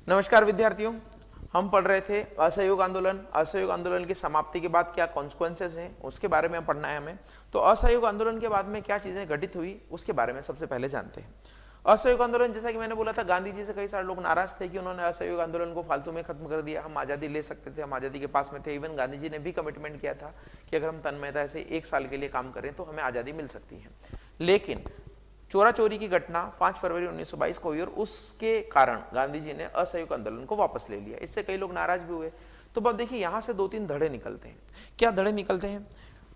नमस्कार विद्यार्थियों, हम पढ़ रहे थे असहयोग आंदोलन। असहयोग आंदोलन की समाप्ति के बाद क्या कॉन्सिक्वेंसेस हैं उसके बारे में पढ़ना है हमें। तो असहयोग आंदोलन के बाद में क्या चीजें घटित हुई उसके बारे में सबसे पहले जानते हैं। असहयोग आंदोलन, जैसा कि मैंने बोला था, गांधी जी से कई सारे लोग नाराज थे कि उन्होंने असहयोग आंदोलन को फालतू में खत्म कर दिया। हम आज़ादी ले सकते थे, हम आज़ादी के पास में थे। इवन गांधी जी ने भी कमिटमेंट किया था कि अगर हम तन्मयता से 1 साल के लिए काम करें तो हमें आज़ादी मिल सकती है। लेकिन चोरा चोरी की घटना 5 फरवरी 1922 को हुई और उसके कारण गांधी जी ने असहयोग आंदोलन को वापस ले लिया। इससे कई लोग नाराज भी हुए। तो अब देखिए, यहां से 2-3 धड़े निकलते हैं। क्या धड़े निकलते हैं?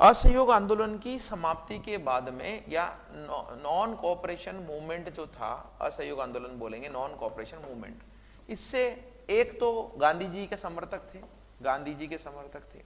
असहयोग आंदोलन की समाप्ति के बाद में या नॉन कोऑपरेशन मूवमेंट जो था, असहयोग आंदोलन बोलेंगे, नॉन कोऑपरेशन मूवमेंट, इससे एक तो गांधी जी के समर्थक थे, गांधी जी के समर्थक थे।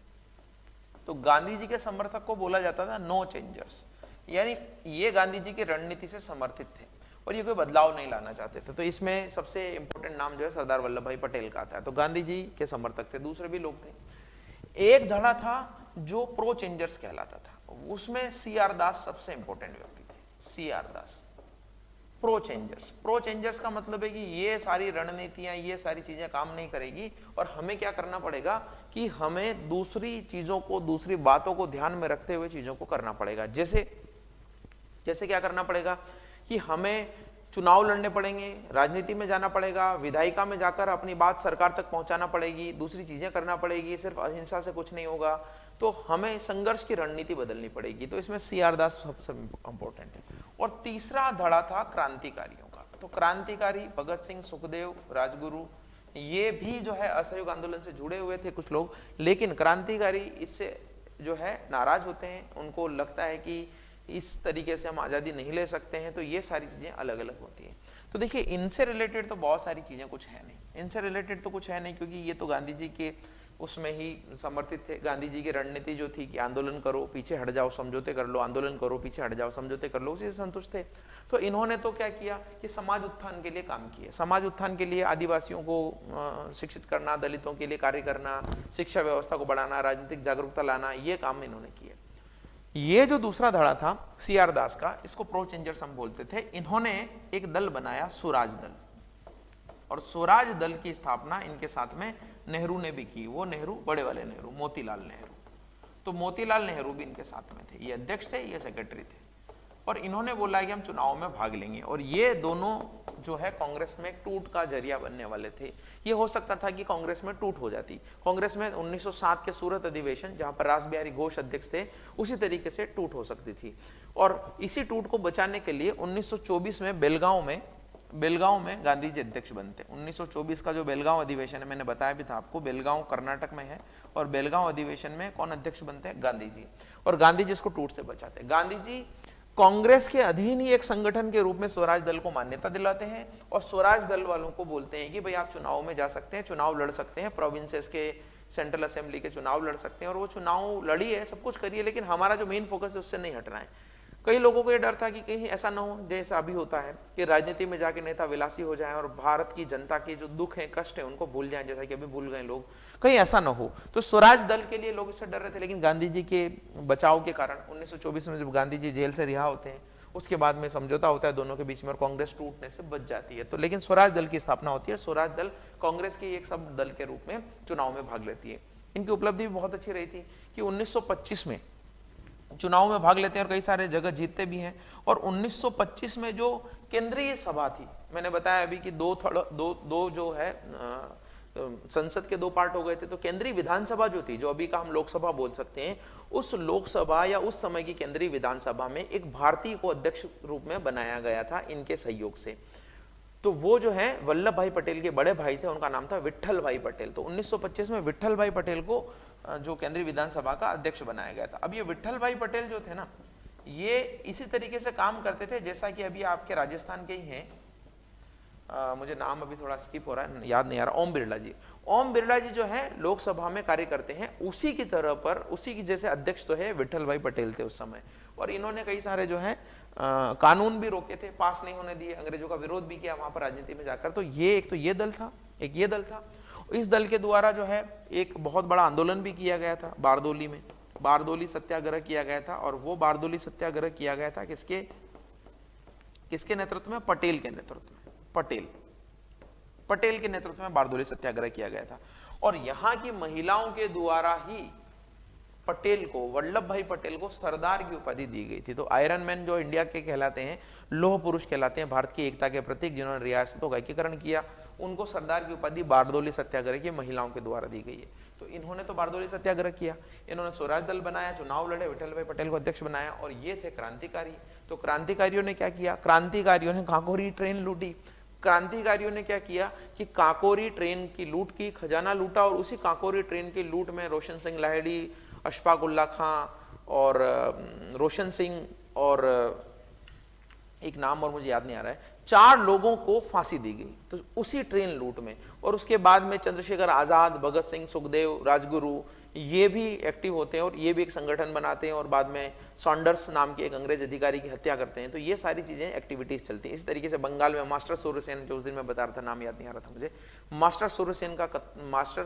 तो गांधी जी के समर्थक को बोला जाता था नो चेंजर्स, यानी ये गांधी जी की रणनीति से समर्थित थे और ये कोई बदलाव नहीं लाना चाहते थे। तो इसमें सबसे इंपॉर्टेंट नाम जो है सरदार वल्लभ भाई पटेल का आता है। तो गांधी जी के समर्थक थे, दूसरे भी लोग थे। एक धड़ा था जो प्रो चेंजर्स कहलाता था, उसमें CR दास सबसे इंपॉर्टेंट व्यक्ति थे। CR दास प्रो चेंजर्स। प्रो चेंजर्स का मतलब है कि ये सारी रणनीतियां, ये सारी चीजें काम नहीं करेगी और हमें क्या करना पड़ेगा कि हमें दूसरी चीजों को, दूसरी बातों को ध्यान में रखते हुए चीजों को करना पड़ेगा। जैसे क्या करना पड़ेगा कि हमें चुनाव लड़ने पड़ेंगे, राजनीति में जाना पड़ेगा, विधायिका में जाकर अपनी बात सरकार तक पहुंचाना पड़ेगी, दूसरी चीजें करना पड़ेगी, सिर्फ अहिंसा से कुछ नहीं होगा। तो हमें संघर्ष की रणनीति बदलनी पड़ेगी। तो इसमें CR दास सबसे इंपॉर्टेंट है। और तीसरा धड़ा था क्रांतिकारियों का। तो क्रांतिकारी भगत सिंह, सुखदेव, राजगुरु, ये भी जो है असहयोग आंदोलन से जुड़े हुए थे कुछ लोग। लेकिन क्रांतिकारी इससे जो है नाराज होते हैं, उनको लगता है कि इस तरीके से हम आज़ादी नहीं ले सकते हैं। तो ये सारी चीज़ें अलग अलग होती हैं। तो देखिए, इनसे रिलेटेड तो बहुत सारी चीज़ें कुछ है नहीं, इनसे रिलेटेड तो कुछ है नहीं, क्योंकि ये तो गांधी जी के उसमें ही समर्थित थे। गांधी जी की रणनीति जो थी कि आंदोलन करो, पीछे हट जाओ, समझौते कर लो, आंदोलन करो, पीछे हट जाओ, समझौते कर लो, उसी से संतुष्ट थे। तो इन्होंने तो क्या किया कि समाज उत्थान के लिए काम किए। समाज उत्थान के लिए आदिवासियों को शिक्षित करना, दलितों के लिए कार्य करना, शिक्षा व्यवस्था को बढ़ाना, राजनीतिक जागरूकता लाना, ये काम इन्होंने किए। ये जो दूसरा धड़ा था CR दास का, इसको प्रो चेंजर्स हम बोलते थे। इन्होंने एक दल बनाया, स्वराज दल, और स्वराज दल की स्थापना इनके साथ में नेहरू ने भी की। वो नेहरू, बड़े वाले नेहरू, मोतीलाल नेहरू। तो मोतीलाल नेहरू भी इनके साथ में थे। ये अध्यक्ष थे, ये सेक्रेटरी थे। और इन्होंने बोला कि हम चुनाव में भाग लेंगे। और ये दोनों जो है कांग्रेस में टूट का जरिया बनने वाले थे। ये हो सकता था कि कांग्रेस में टूट हो जाती। कांग्रेस में 1907 के सूरत अधिवेशन, जहां पर रास बिहारी घोष अध्यक्ष थे, उसी तरीके से टूट हो सकती थी। और इसी टूट को बचाने के लिए 1924 में बेलगांव में गांधी जी अध्यक्ष बनते। 1924 का जो बेलगांव अधिवेशन है, मैंने बताया भी था आपको, बेलगांव कर्नाटक में है। और बेलगांव अधिवेशन में कौन अध्यक्ष बनते हैं? गांधी जी। और गांधी जी इसको टूट से बचाते हैं। गांधी जी कांग्रेस के अधीन ही एक संगठन के रूप में स्वराज दल को मान्यता दिलाते हैं और स्वराज दल वालों को बोलते हैं कि भाई आप चुनाव में जा सकते हैं, चुनाव लड़ सकते हैं, प्रोविंसेस के, सेंट्रल असेंबली के चुनाव लड़ सकते हैं। और वो चुनाव लड़िए, सब कुछ करिए, लेकिन हमारा जो मेन फोकस है उससे नहीं हटना है। कई लोगों को ये डर था कि कहीं ऐसा ना हो जैसा अभी होता है कि राजनीति में जाके नेता विलासी हो जाएं और भारत की जनता के जो दुख है, कष्ट है, उनको भूल जाएं, जैसा कि अभी भूल गए लोग। कहीं ऐसा ना हो, तो स्वराज दल के लिए लोग इससे डर रहे थे। लेकिन गांधी जी के बचाव के कारण 1924 में जब गांधी जी जेल से रिहा होते हैं, उसके बाद में समझौता होता है दोनों के बीच में और कांग्रेस टूटने से बच जाती है। तो लेकिन स्वराज दल की स्थापना होती है। स्वराज दल कांग्रेस के एक सब दल के रूप में चुनाव में भाग लेती है। इनकी उपलब्धि भी बहुत अच्छी रही थी कि 1925 में चुनाव में भाग लेते हैं और कई सारे जगह जीतते भी हैं। और 1925 में जो केंद्रीय सभा थी, मैंने बताया अभी कि दो जो है संसद के 2 पार्ट हो गए थे। तो केंद्रीय विधानसभा जो थी, जो अभी का हम लोकसभा बोल सकते हैं, उस लोकसभा या उस समय की केंद्रीय विधानसभा में एक भारतीय को अध्यक्ष रूप में बनाया गया था इनके सहयोग से। तो वो जो है वल्लभ भाई पटेल के बड़े भाई थे, उनका नाम था विट्ठल भाई पटेल। तो 1925 में विट्ठल भाई पटेल को जो केंद्रीय विधानसभा का अध्यक्ष बनाया गया था। अब ये विट्ठल भाई पटेल जो थे ना, ये इसी तरीके से काम करते थे जैसा कि अभी आपके राजस्थान के ही हैं, मुझे नाम अभी थोड़ा स्किप हो रहा है, याद नहीं आ रहा, ओम बिरला जी। ओम बिरला जी जो है लोकसभा में कार्य करते हैं, उसी की तरह पर, उसी की जैसे अध्यक्ष तो है विट्ठल भाई पटेल थे उस समय। और इन्होंने कई सारे जो है कानून भी रोके थे, पास नहीं होने दिए, अंग्रेजों का विरोध भी किया वहां पर राजनीति में जाकर। तो ये एक तो ये दल था, एक ये दल था। इस दल के द्वारा जो है एक बहुत बड़ा आंदोलन भी किया गया था बारदोली में, बारदोली सत्याग्रह किया गया था। और वो बारदोली सत्याग्रह किया गया था किसके नेतृत्व में? पटेल के नेतृत्व में। पटेल पटेल के नेतृत्व में बारदोली सत्याग्रह किया गया था। और यहां की महिलाओं के द्वारा ही पटेल को, वल्लभ भाई पटेल को सरदार की उपाधि दी गई थी। तो आयरन मैन जो इंडिया के कहलाते हैं, लौह पुरुष कहलाते हैं, भारत की एकता के प्रतीक, जिन्होंने रियासतों का एकीकरण किया, उनको सरदार की उपाधि बारदोली सत्याग्रह की महिलाओं के द्वारा दी गई है। तो इन्होंने तो बारदोली सत्याग्रह किया, इन्होंने स्वराज दल बनाया, चुनाव लड़े, विठल भाई पटेल को अध्यक्ष बनाया, और ये थे क्रांतिकारी। तो क्रांतिकारियों ने क्या किया? क्रांतिकारियों ने काकोरी ट्रेन लूटी। क्रांतिकारियों ने क्या किया कि काकोरी ट्रेन की लूट की, खजाना लूटा, और उसी काकोरी ट्रेन की लूट में रोशन सिंह लाहिड़ी, अशफाक उल्ला खां और रोशन सिंह और एक नाम और मुझे याद नहीं आ रहा है, 4 लोगों को फांसी दी गई तो उसी ट्रेन लूट में। और उसके बाद में चंद्रशेखर आजाद, भगत सिंह, सुखदेव, राजगुरु ये भी एक्टिव होते हैं और ये भी एक संगठन बनाते हैं, और बाद में सॉन्डर्स नाम के एक अंग्रेज अधिकारी की हत्या करते हैं। तो ये सारी चीजें एक्टिविटीज चलती हैं। इस तरीके से बंगाल में मास्टर सूर्यसेन, जो उस दिन मैं बता रहा था, नाम याद नहीं आ रहा था मुझे, मास्टर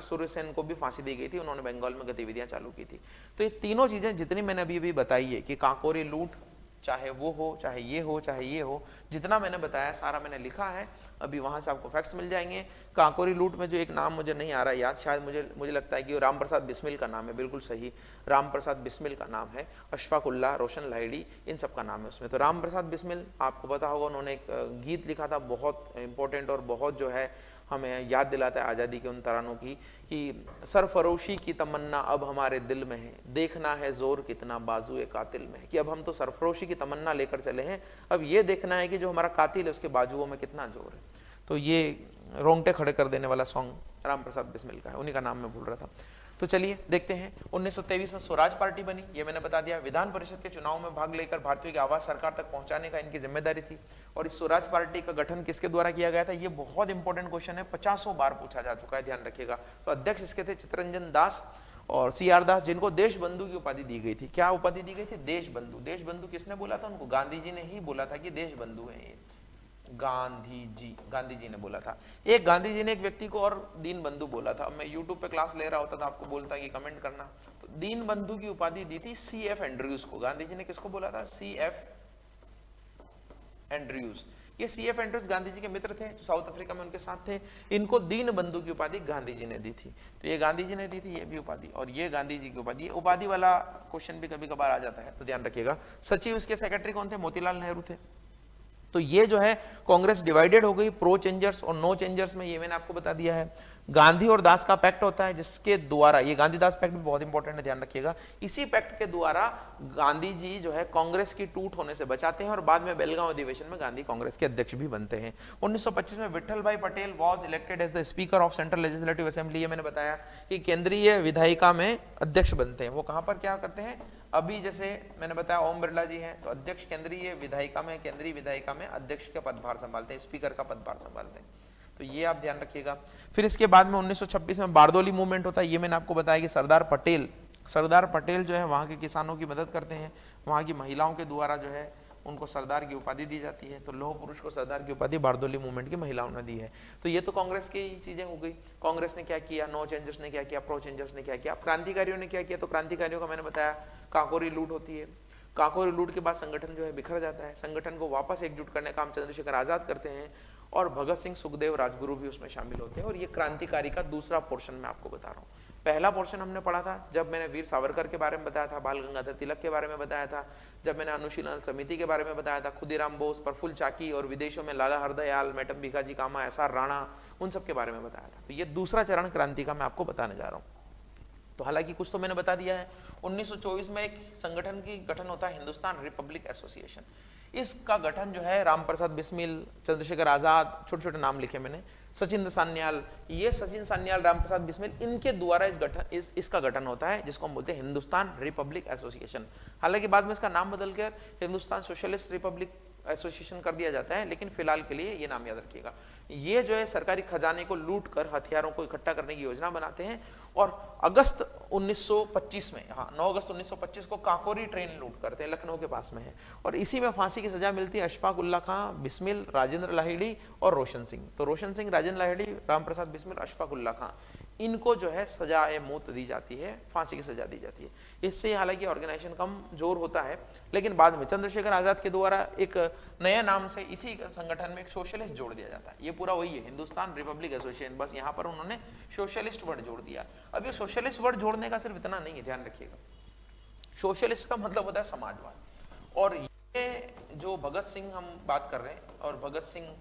सूर्यसेन को भी फांसी दी गई थी, उन्होंने बंगाल में गतिविधियां चालू की थी। तो ये तीनों चीजें जितनी मैंने अभी बताई है कि काकोरी लूट, चाहे वो हो, चाहे ये हो, चाहे ये हो, जितना मैंने बताया सारा मैंने लिखा है, अभी वहां से आपको फैक्ट्स मिल जाएंगे। काकोरी लूट में जो एक नाम मुझे नहीं आ रहा याद, शायद मुझे लगता है कि वो राम प्रसाद बिस्मिल का नाम है, बिल्कुल सही, राम प्रसाद बिस्मिल का नाम है। अशफाक उल्ला, रोशन लाहिड़ी, इन सब का नाम है उसमें। तो राम प्रसाद बिस्मिल आपको पता होगा, उन्होंने एक गीत लिखा था बहुत इंपॉर्टेंट और बहुत जो है हमें याद दिलाता है आज़ादी के उन तरानों की, कि सरफरोशी की तमन्ना अब हमारे दिल में है, देखना है जोर कितना बाजुए कातिल में है। कि अब हम तो सरफरोशी की तमन्ना लेकर चले हैं, अब ये देखना है कि जो हमारा कातिल है उसके बाजुओं में कितना जोर है। तो ये रोंगटे खड़े कर देने वाला सॉन्ग राम प्रसाद बिस्मिल का है, उन्हीं का नाम मैं भूल रहा था। तो चलिए देखते हैं। 1923 में स्वराज पार्टी बनी, ये मैंने बता दिया। विधान परिषद के चुनाव में भाग लेकर भारतीयों की आवाज सरकार तक पहुंचाने का इनकी जिम्मेदारी थी। और इस स्वराज पार्टी का गठन किसके द्वारा किया गया था? ये बहुत इंपॉर्टेंट क्वेश्चन है, 50 बार पूछा जा चुका है, ध्यान रखिएगा। तो अध्यक्ष इसके थे चित्तरंजन दास और CR दास, जिनको देश बंधु की उपाधि दी गई थी। क्या उपाधि दी गई थी? देश बंधु। देश बंधु किसने बोला था उनको? गांधी जी ने ही बोला था कि देश बंधु है ये, गांधी जी ने बोला था। एक गांधी जी ने एक व्यक्ति को और दीन बंधु बोला था। मैं यूट्यूब पे क्लास ले रहा होता था, आपको बोलता कि कमेंट करना। तो दीन बंधु की उपाधि दी थी CF एंड्रयूज को। गांधी जी ने किसको बोला था? CF Andrews. ये CF एंड्रयूज गांधी जी के मित्र थे, जो साउथ अफ्रीका में उनके साथ थे। इनको दीन बंधु की उपाधि गांधी जी ने दी थी। तो ये गांधी जी ने दी थी, ये भी उपाधि, और ये गांधी जी की उपाधि। उपाधि वाला क्वेश्चन भी कभी कभार आ जाता है, तो ध्यान रखिएगा। सचिव इसके सेक्रेटरी कौन थे? मोतीलाल नेहरू थे। तो ये जो है कांग्रेस डिवाइडेड हो गई, प्रो चेंजर्स और नो चेंजर्स में, ये मैंने आपको बता दिया है। गांधी और दास का पैक्ट होता है, जिसके द्वारा, ये गांधी दास पैक्ट भी बहुत इंपॉर्टेंट है, ध्यान रखिएगा। इसी पैक्ट के द्वारा गांधी जी जो है कांग्रेस की टूट होने से बचाते हैं, और बाद में बेलगांव अधिवेशन में गांधी कांग्रेस के अध्यक्ष भी बनते हैं। 1925 में Vithal Bhai Patel was elected as the speaker of central legislative assembly. ये मैंने बताया कि केंद्रीय विधायिका में अध्यक्ष बनते हैं। वो कहां पर क्या करते हैं? अभी जैसे मैंने बताया ओम बिरला जी हैं, तो अध्यक्ष केंद्रीय विधायिका में अध्यक्ष का पदभार संभालते हैं, स्पीकर का पदभार संभालते हैं। तो ये आप ध्यान रखिएगा। फिर इसके बाद में 1926 में बारदोली मूवमेंट होता है। ये मैंने आपको बताया कि सरदार पटेल जो है वहाँ के किसानों की मदद करते हैं, वहाँ की महिलाओं के द्वारा जो है उनको सरदार की उपाधि दी जाती है। तो लौह पुरुष को सरदार की उपाधि बारदोली मूवमेंट की महिलाओं ने दी है। तो ये तो कांग्रेस की चीजें हो गई। कांग्रेस ने क्या किया? नो चेंजर्स ने क्या किया? प्रो चेंजर्स ने क्या किया? क्रांतिकारियों ने क्या किया? तो क्रांतिकारियों का मैंने बताया, काकोरी लूट होती है। काकोरी लूट के बाद संगठन जो है बिखर जाता है। संगठन को वापस एकजुट करने का काम चंद्रशेखर आजाद करते हैं, और भगत सिंह, सुखदेव, राजगुरु भी उसमें शामिल होते हैं। और ये क्रांतिकारी का दूसरा पोर्शन मैं आपको बता रहा हूँ। पहला पोर्शन हमने पढ़ा था जब मैंने वीर सावरकर के बारे में बताया था, बाल गंगाधर तिलक के बारे में बताया था, जब मैंने अनुशीलन समिति के बारे में बताया था, खुदीराम बोस, प्रफुल्ल चाकी, और विदेशों में लाला हरदयाल, मैडम भिखाजी कामा, SR राणा, उन सब के बारे में बताया था। तो ये दूसरा चरण क्रांति का मैं आपको बताने जा रहा हूँ। तो हालांकि कुछ तो मैंने बता दिया है। 1924 में एक संगठन की गठन होता है, हिंदुस्तान रिपब्लिक एसोसिएशन। इसका गठन जो है राम प्रसाद बिस्मिल, चंद्रशेखर आजाद, छोटे छोटे नाम लिखे मैंने, सचिन सान्याल, ये सचिन सान्याल, राम प्रसाद बिस्मिल, इनके द्वारा इसका गठन होता है, जिसको हम बोलते हैं हिंदुस्तान रिपब्लिक एसोसिएशन। हालांकि बाद में इसका नाम बदलकर हिंदुस्तान सोशलिस्ट रिपब्लिक एसोसिएशन कर दिया जाता है, लेकिन फिलहाल के लिए ये नाम याद रखिएगा। ये जो है सरकारी खजाने को लूट कर हथियारों को इकट्ठा करने की योजना बनाते हैं, और अगस्त 1925 में, हाँ 9 अगस्त 1925 को काकोरी ट्रेन लूट करते हैं, लखनऊ के पास में है, और इसी में फांसी की सजा मिलती है अशफाक उल्ला खां, बिस्मिल, राजेंद्र लाहिड़ी और रोशन सिंह। तो रोशन सिंह, राजेंद्र लाहिड़ी, राम प्रसाद बिस्मिल, अशफाक उल्ला खां, इनको जो है सजाए मौत दी जाती है, फांसी की सजा दी जाती है। इससे हालांकि ऑर्गेनाइजेशन कम जोर होता है, लेकिन बाद में चंद्रशेखर आजाद के द्वारा एक नया नाम से इसी संगठन में एक सोशलिस्ट जोड़ दिया जाता है। ये पूरा वही है, हिंदुस्तान रिपब्लिक एसोसिएशन, बस यहाँ पर उन्होंने सोशलिस्ट वर्ड जोड़ दिया। अब ये सोशलिस्ट वर्ड जोड़ने का सिर्फ इतना नहीं है, ध्यान रखिएगा, सोशलिस्ट का मतलब होता है समाजवाद। और ये जो भगत सिंह हम बात कर रहे हैं, और भगत सिंह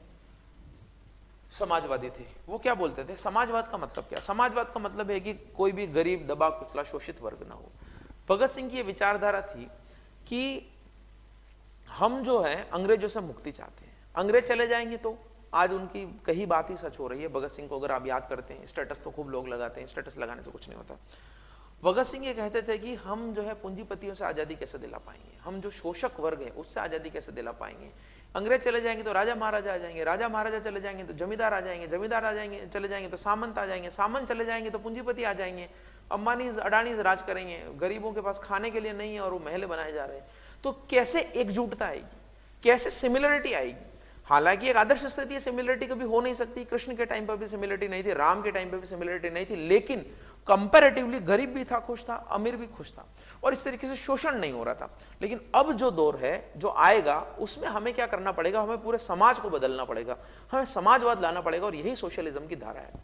समाजवादी थे, वो क्या बोलते थे? समाजवाद का मतलब क्या? समाजवाद का मतलब है कि कोई भी गरीब, दबा कुचला, शोषित वर्ग ना हो। भगत सिंह की ये विचारधारा थी कि हम जो है अंग्रेजों से मुक्ति चाहते हैं, अंग्रेज चले जाएंगे तो आज उनकी कही बात ही सच हो रही है। भगत सिंह को अगर आप याद करते हैं, स्टेटस तो खूब लोग लगाते हैं, स्टेटस लगाने से कुछ नहीं होता। भगत सिंह ये कहते थे कि हम जो है पूंजीपतियों से आज़ादी कैसे दिला पाएंगे, हम जो शोषक वर्ग है उससे आज़ादी कैसे दिला पाएंगे। अंग्रेज चले जाएंगे तो राजा महाराजा आ जाएंगे, राजा महाराजा चले जाएंगे तो जमींदार आ जाएंगे, जमींदार आ जाएंगे चले जाएंगे तो सामंत आ जाएंगे, सामंत चले जाएंगे तो पूंजीपति आ जाएंगे, अंबानीज अडानीज राज करेंगे, गरीबों के पास खाने के लिए नहीं है और वो महल बनाए जा रहे हैं। तो कैसे एकजुटता आएगी, कैसे सिमिलरिटी आएगी? हालांकि एक आदर्श स्थिति सिमिलरिटी कभी हो नहीं सकती, कृष्ण के टाइम पर भी सिमिलरिटी नहीं थी, राम के टाइम पर भी सिमिलरिटी नहीं थी, लेकिन कंपैरेटिवली गरीब भी था खुश था, अमीर भी खुश था, और इस तरीके से शोषण नहीं हो रहा था। लेकिन अब जो दौर है, जो आएगा, उसमें हमें क्या करना पड़ेगा? हमें पूरे समाज को बदलना पड़ेगा, हमें समाजवाद लाना पड़ेगा, और यही सोशलिज्म की धारा है।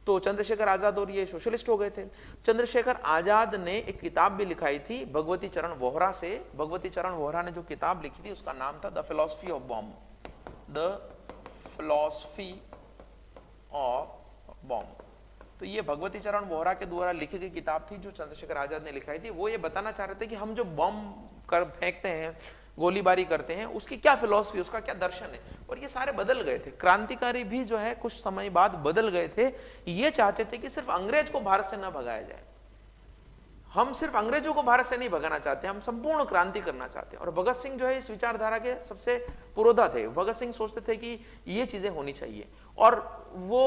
तो चंद्रशेखर आजाद और ये सोशलिस्ट हो गए थे। चंद्रशेखर आजाद ने एक किताब भी लिखाई थी भगवती चरण वोहरा से। भगवती चरण वोहरा ने जो किताब लिखी थी उसका नाम था the philosophy of bomb, the philosophy of bomb. तो ये भगवती चरण वोहरा के द्वारा लिखी गई किताब थी जो चंद्रशेखर आजाद ने लिखाई थी। वो ये बताना चाह रहे थे कि हम जो बॉम्ब कर फेंकते हैं, गोलीबारी करते हैं, उसकी क्या फिलॉसफी, उसका क्या दर्शन है। और ये सारे बदल गए थे, क्रांतिकारी भी जो है कुछ समय बाद बदल गए थे। ये चाहते थे कि सिर्फ अंग्रेज को भारत से न भगाया जाए, हम सिर्फ अंग्रेजों को भारत से नहीं भगाना चाहते, हम संपूर्ण क्रांति करना चाहते हैं। और भगत सिंह जो है इस विचारधारा के सबसे पुरोधा थे। भगत सिंह सोचते थे कि ये चीजें होनी चाहिए, और वो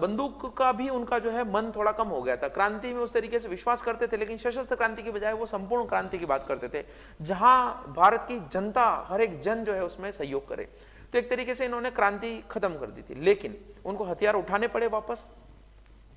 बंदूक का भी उनका जो है मन थोड़ा कम हो गया था। क्रांति में उस तरीके से विश्वास करते थे, लेकिन सशस्त्र क्रांति की बजाय वो संपूर्ण क्रांति की बात करते थे, जहां भारत की जनता, हर एक जन जो है उसमें सहयोग करे। तो एक तरीके से इन्होंने क्रांति खत्म कर दी थी, लेकिन उनको हथियार उठाने पड़े वापस,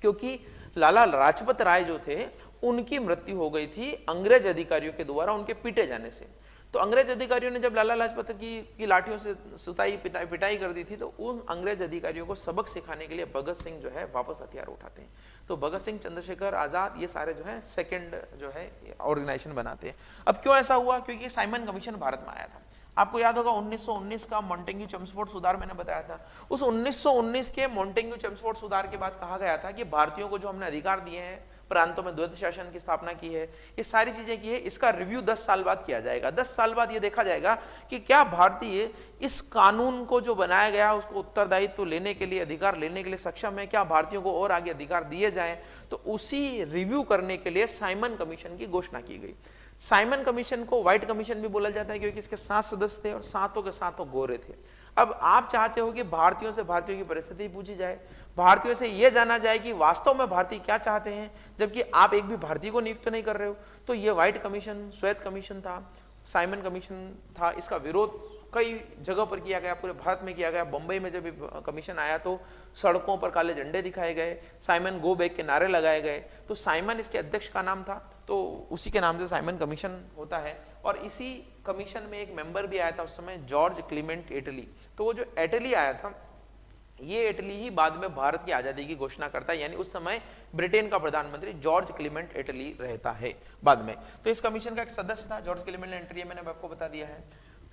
क्योंकि लाला लाजपत राय जो थे उनकी मृत्यु हो गई थी अंग्रेज अधिकारियों के द्वारा उनके पीटे जाने से। तो अंग्रेज अधिकारियों ने जब लाला लाजपत की लाठियों से सुताई पिटाई कर दी थी, तो उन अंग्रेज अधिकारियों को सबक सिखाने के लिए भगत सिंह जो है वापस हथियार उठाते हैं। तो भगत सिंह, चंद्रशेखर आजाद, ये सारे जो है सेकंड जो है ऑर्गेनाइजेशन बनाते हैं। अब क्यों ऐसा हुआ? क्योंकि साइमन कमीशन भारत में आया था। आपको याद होगा 1919 का मॉन्टेग्यू चेम्सफोर्ड सुधार मैंने बताया था। उस 1919 के मॉन्टेग्यू चेम्सफोर्ड सुधार के बाद कहा गया था कि भारतीयों को जो हमने अधिकार दिए हैं, प्रांतों में द्वैध शासन की स्थापना की है, ये सारी चीजें की है, इसका रिव्यू 10 साल बाद किया जाएगा। 10 साल बाद ये देखा जाएगा कि क्या भारतीय इस कानून को जो बनाया गया उसको उत्तरदायित्व लेने के लिए, अधिकार लेने के लिए सक्षम है, क्या भारतीयों को और आगे अधिकार दिए जाएं। तो उसी रिव्यू करने के लिए साइमन कमीशन की घोषणा की गई। साइमन कमीशन को व्हाइट कमीशन भी बोला जाता है, क्योंकि इसके 7 सदस्य थे और 7 के 7 गोरे थे। अब आप चाहते हो कि भारतीयों से भारतीयों की परिस्थिति पूछी जाए, भारतीयों से यह जाना जाए कि वास्तव में भारतीय क्या चाहते हैं, जबकि आप एक भी भारतीय को नियुक्त नहीं कर रहे हो। तो ये व्हाइट कमीशन, श्वेत कमीशन था, साइमन कमीशन था। इसका विरोध कई जगह पर किया गया, पूरे भारत में किया गया। बंबई में जब कमीशन आया तो सड़कों पर काले झंडे दिखाए गए, साइमन गो बैक के नारे लगाए गए। तो साइमन इसके अध्यक्ष का नाम था, तो उसी के नाम से साइमन कमीशन होता है। और इसी कमीशन में एक मेंबर भी आया था उस समय, जॉर्ज क्लीमेंट एटली। तो वो जो एटली आया था, ये इटली ही बाद में भारत की आजादी की घोषणा करता है, यानी उस समय ब्रिटेन का प्रधानमंत्री जॉर्ज क्लीमेंट एटली रहता है बाद में। तो इस कमीशन का एक सदस्य था जॉर्ज क्लीमेंट एटली, मैंने आपको बता दिया है।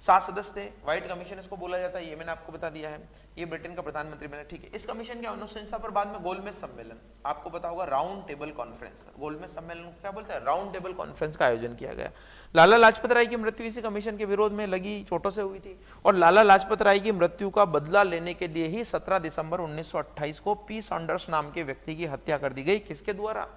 7 सदस्य थे, व्हाइट कमीशन इसको बोला जाता है, ये मैंने आपको बता दिया है। ये ब्रिटेन का प्रधानमंत्री बना, ठीक है। इस कमीशन की अनुशंसा पर बाद में गोलमेज सम्मेलन, आपको पता होगा राउंड टेबल कॉन्फ्रेंस, गोलमेज सम्मेलन क्या बोलते हैं, राउंड टेबल कॉन्फ्रेंस का आयोजन किया गया। लाला लाजपत राय की मृत्यु इसी कमीशन के विरोध में लगी चोटों से हुई थी, और लाला लाजपत राय की मृत्यु का बदला लेने के लिए ही 17 दिसंबर 1928 को पी सॉन्डर्स नाम के व्यक्ति की हत्या कर दी गई। किसके द्वारा?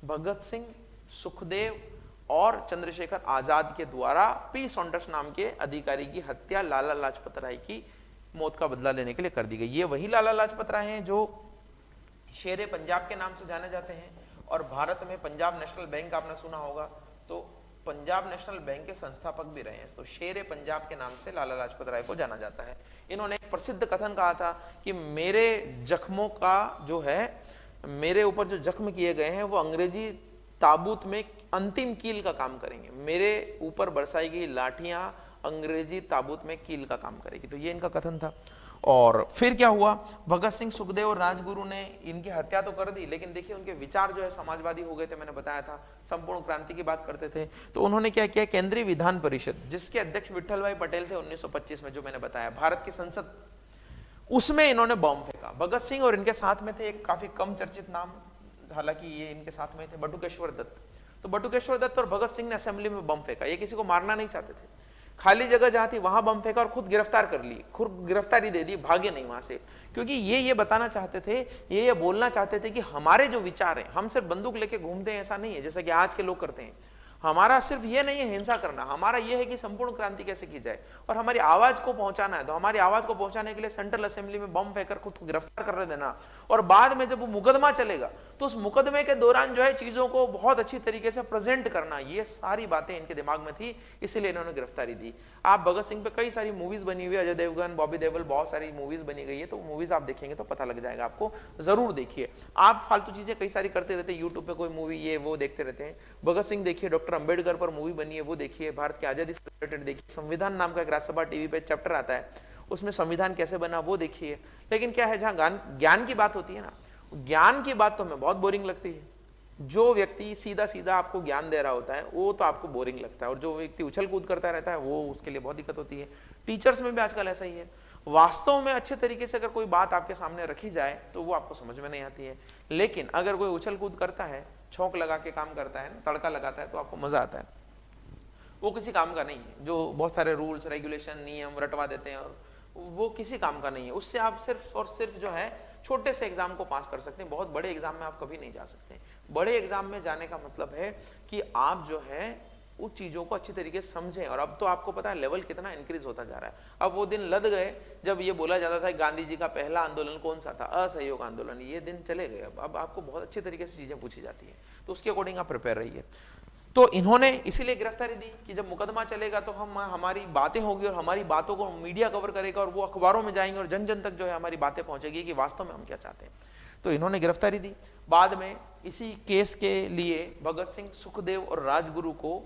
भगत सिंह, सुखदेव और चंद्रशेखर आजाद के द्वारा पी सॉन्डर्स नाम के अधिकारी की हत्या लाला लाजपत राय की मौत का बदला लेने के लिए कर दी गई। ये वही लाला लाजपत राय हैं जो शेरे पंजाब के नाम से जाने जाते हैं, और भारत में पंजाब नेशनल बैंक आपने सुना होगा, तो पंजाब नेशनल बैंक के संस्थापक भी रहे हैं। तो शेर पंजाब के नाम से लाला लाजपत राय को जाना जाता है। इन्होंने एक प्रसिद्ध कथन कहा था कि मेरे जख्मों का जो है, मेरे ऊपर जो जख्म किए गए हैं वो अंग्रेजी ताबूत में अंतिम कील का काम करेंगे। मेरे ऊपर बरसाई गई लाठियां अंग्रेजी ताबूत में कील का काम करेगी। तो ये इनका कथन था। और फिर क्या हुआ, भगत सिंह, सुखदेव और राजगुरु ने इनकी हत्या तो कर दी, लेकिन देखिए उनके विचार जो है समाजवादी हो गए थे। मैंने बताया था संपूर्ण क्रांति की बात करते थे। तो उन्होंने क्या किया, केंद्रीय विधान परिषद जिसके अध्यक्ष विठल भाई पटेल थे 1925 में, जो मैंने बताया, भारत की संसद, उसमें इन्होंने बम फेंका। भगत सिंह और इनके साथ में थे एक काफी कम चर्चित नाम, हालांकि ये इनके साथ में थे, बटुकेश्वर दत्त। तो बटुकेश्वर दत्त और भगत सिंह ने असेंबली में बम फेंका। ये किसी को मारना नहीं चाहते थे, खाली जगह जहां थी वहां बम फेंका और खुद गिरफ्तार कर ली, खुद गिरफ्तारी दे दी, भागे नहीं वहां से। क्योंकि ये बताना चाहते थे, ये बोलना चाहते थे कि हमारे जो विचार हैं, हम सिर्फ बंदूक लेके घूमते हैं ऐसा नहीं है जैसा कि आज के लोग करते हैं। हमारा सिर्फ ये नहीं है हिंसा करना, हमारा ये है कि संपूर्ण क्रांति कैसे की जाए और हमारी आवाज को पहुंचाना है। तो हमारी आवाज को पहुंचाने के लिए सेंट्रल असेंबली में बम फेंकर खुद को गिरफ्तार कर देना, और बाद में जब वो मुकदमा चलेगा तो उस मुकदमे के दौरान जो है चीजों को बहुत अच्छी तरीके से प्रेजेंट करना, ये सारी बातें इनके दिमाग में थी, इसीलिए इन्होंने गिरफ्तारी दी। आप भगत सिंह पे कई सारी मूवीज बनी हुई है, अजय देवगन, बॉबी देओल, बहुत सारी मूवीज बनी गई है। तो मूवीज आप देखेंगे तो पता लग जाएगा आपको, जरूर देखिए। आप फालतू चीजें कई सारी करते रहते हैं, यूट्यूब पे कोई मूवी ये वो देखते रहते हैं। भगत सिंह देखिए, डॉक्टर अंबेडकर पर मूवी बनी है वो देखिए, भारत की आजादी से रिलेटेड देखिए, संविधान नाम का एक राज्यसभा टीवी पे चैप्टर आता है, उसमें संविधान कैसे बना वो देखिए। लेकिन क्या है, जहां ज्ञान की बात होती है ना, ज्ञान की बात तो हमें बहुत बोरिंग लगती है। जो व्यक्ति सीधा सीधा आपको ज्ञान दे रहा होता है वो तो आपको बोरिंग लगता है, और जो व्यक्ति उछल कूद करता रहता है वो, उसके लिए बहुत दिक्कत होती है। टीचर्स में भी आजकल ऐसा ही है। वास्तव में अच्छे तरीके से अगर कोई बात आपके सामने रखी जाए तो वो आपको समझ में नहीं आती है, लेकिन अगर कोई उछल कूद करता है, छौंक लगा के काम करता है, तड़का लगाता है, तो आपको मजा आता है। वो किसी काम का नहीं है। जो बहुत सारे रूल्स रेगुलेशन नियम रटवा देते हैं, और वो किसी काम का नहीं है। उससे आप सिर्फ और सिर्फ जो है छोटे से एग्जाम को पास कर सकते हैं, बहुत बड़े एग्जाम में आप कभी नहीं जा सकते। बड़े एग्जाम में जाने का मतलब है कि आप जो है उस चीज़ों को अच्छी तरीके से समझें। और अब तो आपको पता है लेवल कितना इंक्रीज होता जा रहा है। अब वो दिन लद गए जब ये बोला जाता था गांधी जी का पहला आंदोलन कौन सा था, असहयोग आंदोलन। ये दिन चले गए। अब आपको बहुत अच्छे तरीके से चीज़ें पूछी जाती है, तो उसके अकॉर्डिंग आप प्रिपेयर रहिए। तो इन्होंने इसीलिए गिरफ्तारी दी कि जब मुकदमा चलेगा तो हमारी बातें होगी और हमारी बातों को मीडिया कवर करेगा, और वो अखबारों में जाएंगे और जन जन तक जो है हमारी बातें पहुंचेगी कि वास्तव में हम क्या चाहते हैं। तो इन्होंने गिरफ्तारी दी। बाद में इसी केस के लिए भगत सिंह, सुखदेव और राजगुरु को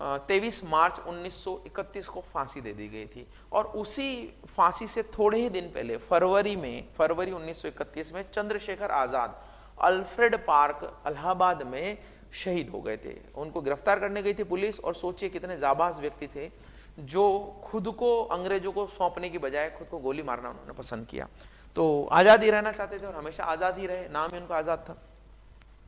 23 मार्च 1931 को फांसी दे दी गई थी। और उसी फांसी से थोड़े ही दिन पहले फरवरी 1931 में चंद्रशेखर आजाद अल्फ्रेड पार्क इलाहाबाद में शहीद हो गए थे। उनको गिरफ्तार करने गई थी पुलिस, और सोचिए कितने जाबाज व्यक्ति थे जो खुद को अंग्रेजों को सौंपने की बजाय खुद को गोली मारना उन्होंने पसंद किया। तो आजाद ही रहना चाहते थे और हमेशा आजाद ही रहे, नाम ही उनका आजाद था।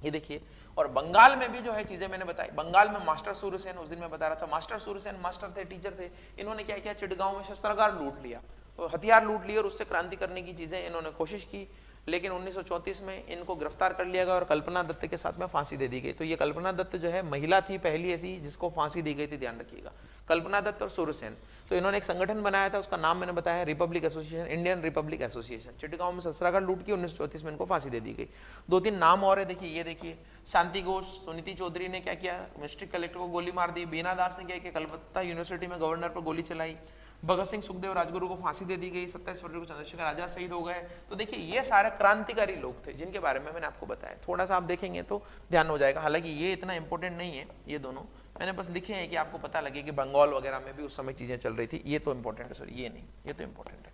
ये देखिए। और बंगाल में भी जो है चीजें मैंने बताई। बंगाल में मास्टर सूर्यसेन, उस दिन मैं बता रहा था, मास्टर सूर्यसेन मास्टर थे, टीचर थे। इन्होंने क्या किया, चिटगांव में शस्त्रागार लूट लिया, हथियार लूट लिए, और उससे क्रांति करने की चीजें इन्होंने कोशिश की। लेकिन 1934 में इनको गिरफ्तार कर लिया गया और कल्पना दत्त के साथ में फांसी दे दी गई। तो ये कल्पना दत्त जो है महिला थी पहली ऐसी जिसको फांसी दी गई थी, ध्यान रखिएगा, कल्पना दत्त और सूर्यसेन। तो इन्होंने एक संगठन बनाया था, उसका नाम मैंने बताया, Republic association, Indian Republic association. Chittagong में शस्त्रागार लूट की, 1934 में इनको फांसी दे दी गई। 2-3 नाम और है, देखिए, ये देखिए, शांति घोष, सुनीति चौधरी ने क्या किया, डिस्ट्रिक्ट कलेक्टर को गोली मार दी। बीना दास ने क्या किया, कलकत्ता यूनिवर्सिटी में गवर्नर पर गोली चलाई। भगत सिंह, सुखदेव, राजगुरु को फांसी दे दी गई। 27 फरवरी को चंद्रशेखर आजाद शहीद हो गए। तो देखिए ये सारे क्रांतिकारी लोग थे जिनके बारे में मैंने आपको बताया। थोड़ा सा आप देखेंगे तो ध्यान हो जाएगा। हालांकि ये इतना इंपॉर्टेंट नहीं है, ये दोनों मैंने बस लिखे हैं कि आपको पता लगे कि बंगाल वगैरह में भी उस समय चीजें चल रही थी। ये तो इंपॉर्टेंट है, सॉरी ये नहीं, ये तो इंपॉर्टेंट है।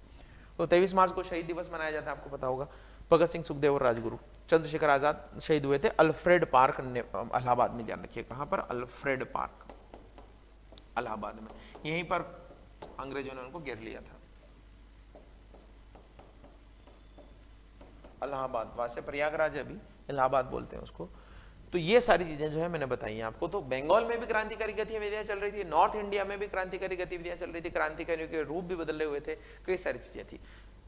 तो 23 मार्च को शहीद दिवस मनाया जाता है, आपको पता होगा। भगत सिंह, सुखदेव और राजगुरु, चंद्रशेखर आजाद शहीद हुए थे अल्फ्रेड पार्क इलाहाबाद में। ध्यान रखिए कहां पर, अल्फ्रेड पार्क इलाहाबाद में। यहीं पर अंग्रेजों ने उनको घेर लिया था। इलाहाबाद, वहां से प्रयागराज है, अभी इलाहाबाद बोलते हैं उसको। तो ये सारी चीजें जो है मैंने बताई हैं आपको। तो बंगाल में भी क्रांतिकारी गतिविधियां चल रही थी, नॉर्थ इंडिया में भी क्रांतिकारी गतिविधियां चल रही थी, क्रांतिकारियों के रूप भी बदले हुए थे, कई सारी चीजें थी।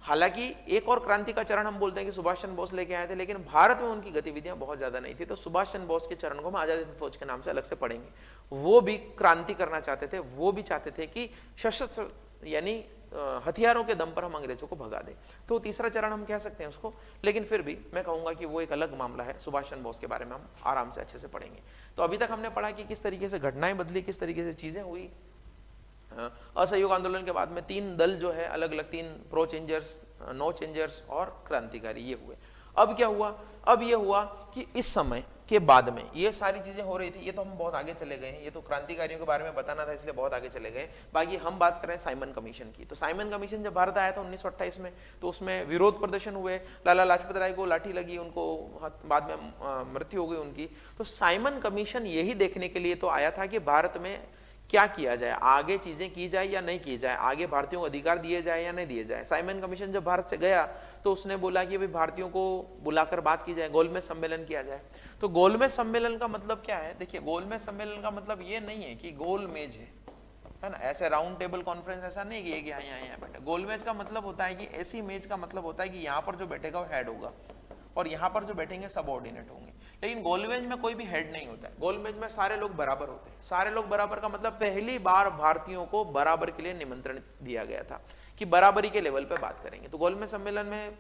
हालांकि एक और क्रांति का चरण हम बोलते हैं कि सुभाष चंद्र बोस लेके आए थे, लेकिन भारत में उनकी गतिविधियां बहुत ज्यादा नहीं थी। तो सुभाष चंद्र बोस के चरण को हम आजाद हिंद फौज के नाम से अलग से पढ़ेंगे। वो भी क्रांति करना चाहते थे, वो भी चाहते थे कि सशस्त्र यानी हथियारों के दम पर हम अंग्रेजों को भगा दें। तो तीसरा चरण हम कह सकते हैं उसको, लेकिन फिर भी मैं कहूंगा कि वो एक अलग मामला है। सुभाष चंद्र बोस के बारे में हम आराम से अच्छे से पढ़ेंगे। तो अभी तक हमने पढ़ा कि किस तरीके से घटनाएं बदली, किस तरीके से चीजें हुई। असहयोग आंदोलन के बाद में 3 दल जो है अलग अलग, 3 प्रो चेंजर्स, नो चेंजर्स और क्रांतिकारी, ये हुए। अब क्या हुआ? अब ये हुआ कि इस समय के बाद में ये सारी चीजें हो रही थी, ये तो हम बहुत आगे चले गए हैं, ये तो क्रांतिकारियों के बारे में बताना था इसलिए बहुत आगे चले गए। बाकी हम बात करें साइमन कमीशन की, तो साइमन कमीशन जब भारत आया था 1928 में, तो उसमें विरोध प्रदर्शन हुए, लाला लाजपत राय को लाठी लगी, उनको बाद में मृत्यु हो गई उनकी। तो साइमन कमीशन यही देखने के लिए तो आया था कि भारत में क्या किया जाए, आगे चीजें की जाए या नहीं की जाए, आगे भारतीयों को अधिकार दिए जाए या नहीं दिए जाए। साइमन कमीशन जब भारत से गया तो उसने बोला कि भाई भारतीयों को बुलाकर बात की जाए, गोलमेज सम्मेलन किया जाए। तो गोलमेज सम्मेलन का मतलब क्या है? देखिए, गोलमेज सम्मेलन का मतलब ये नहीं है कि गोल मेज है ना, ऐसे राउंड टेबल कॉन्फ्रेंस ऐसा नहीं कि यहाँ बैठे। गोलमेज का मतलब होता है कि ऐसी मेज का मतलब होता है कि यहाँ पर जो बैठेगा वो हेड होगा और यहाँ पर जो बैठेंगे सबऑर्डिनेट होंगे। लेकिन गोलमेज में कोई भी हेड नहीं होता है, गोलमेज में सारे लोग बराबर होते हैं। सारे लोग बराबर का मतलब पहली बार भारतीयों को बराबर के लिए निमंत्रण दिया गया था कि बराबरी के लेवल पे बात करेंगे। तो गोलमेज सम्मेलन में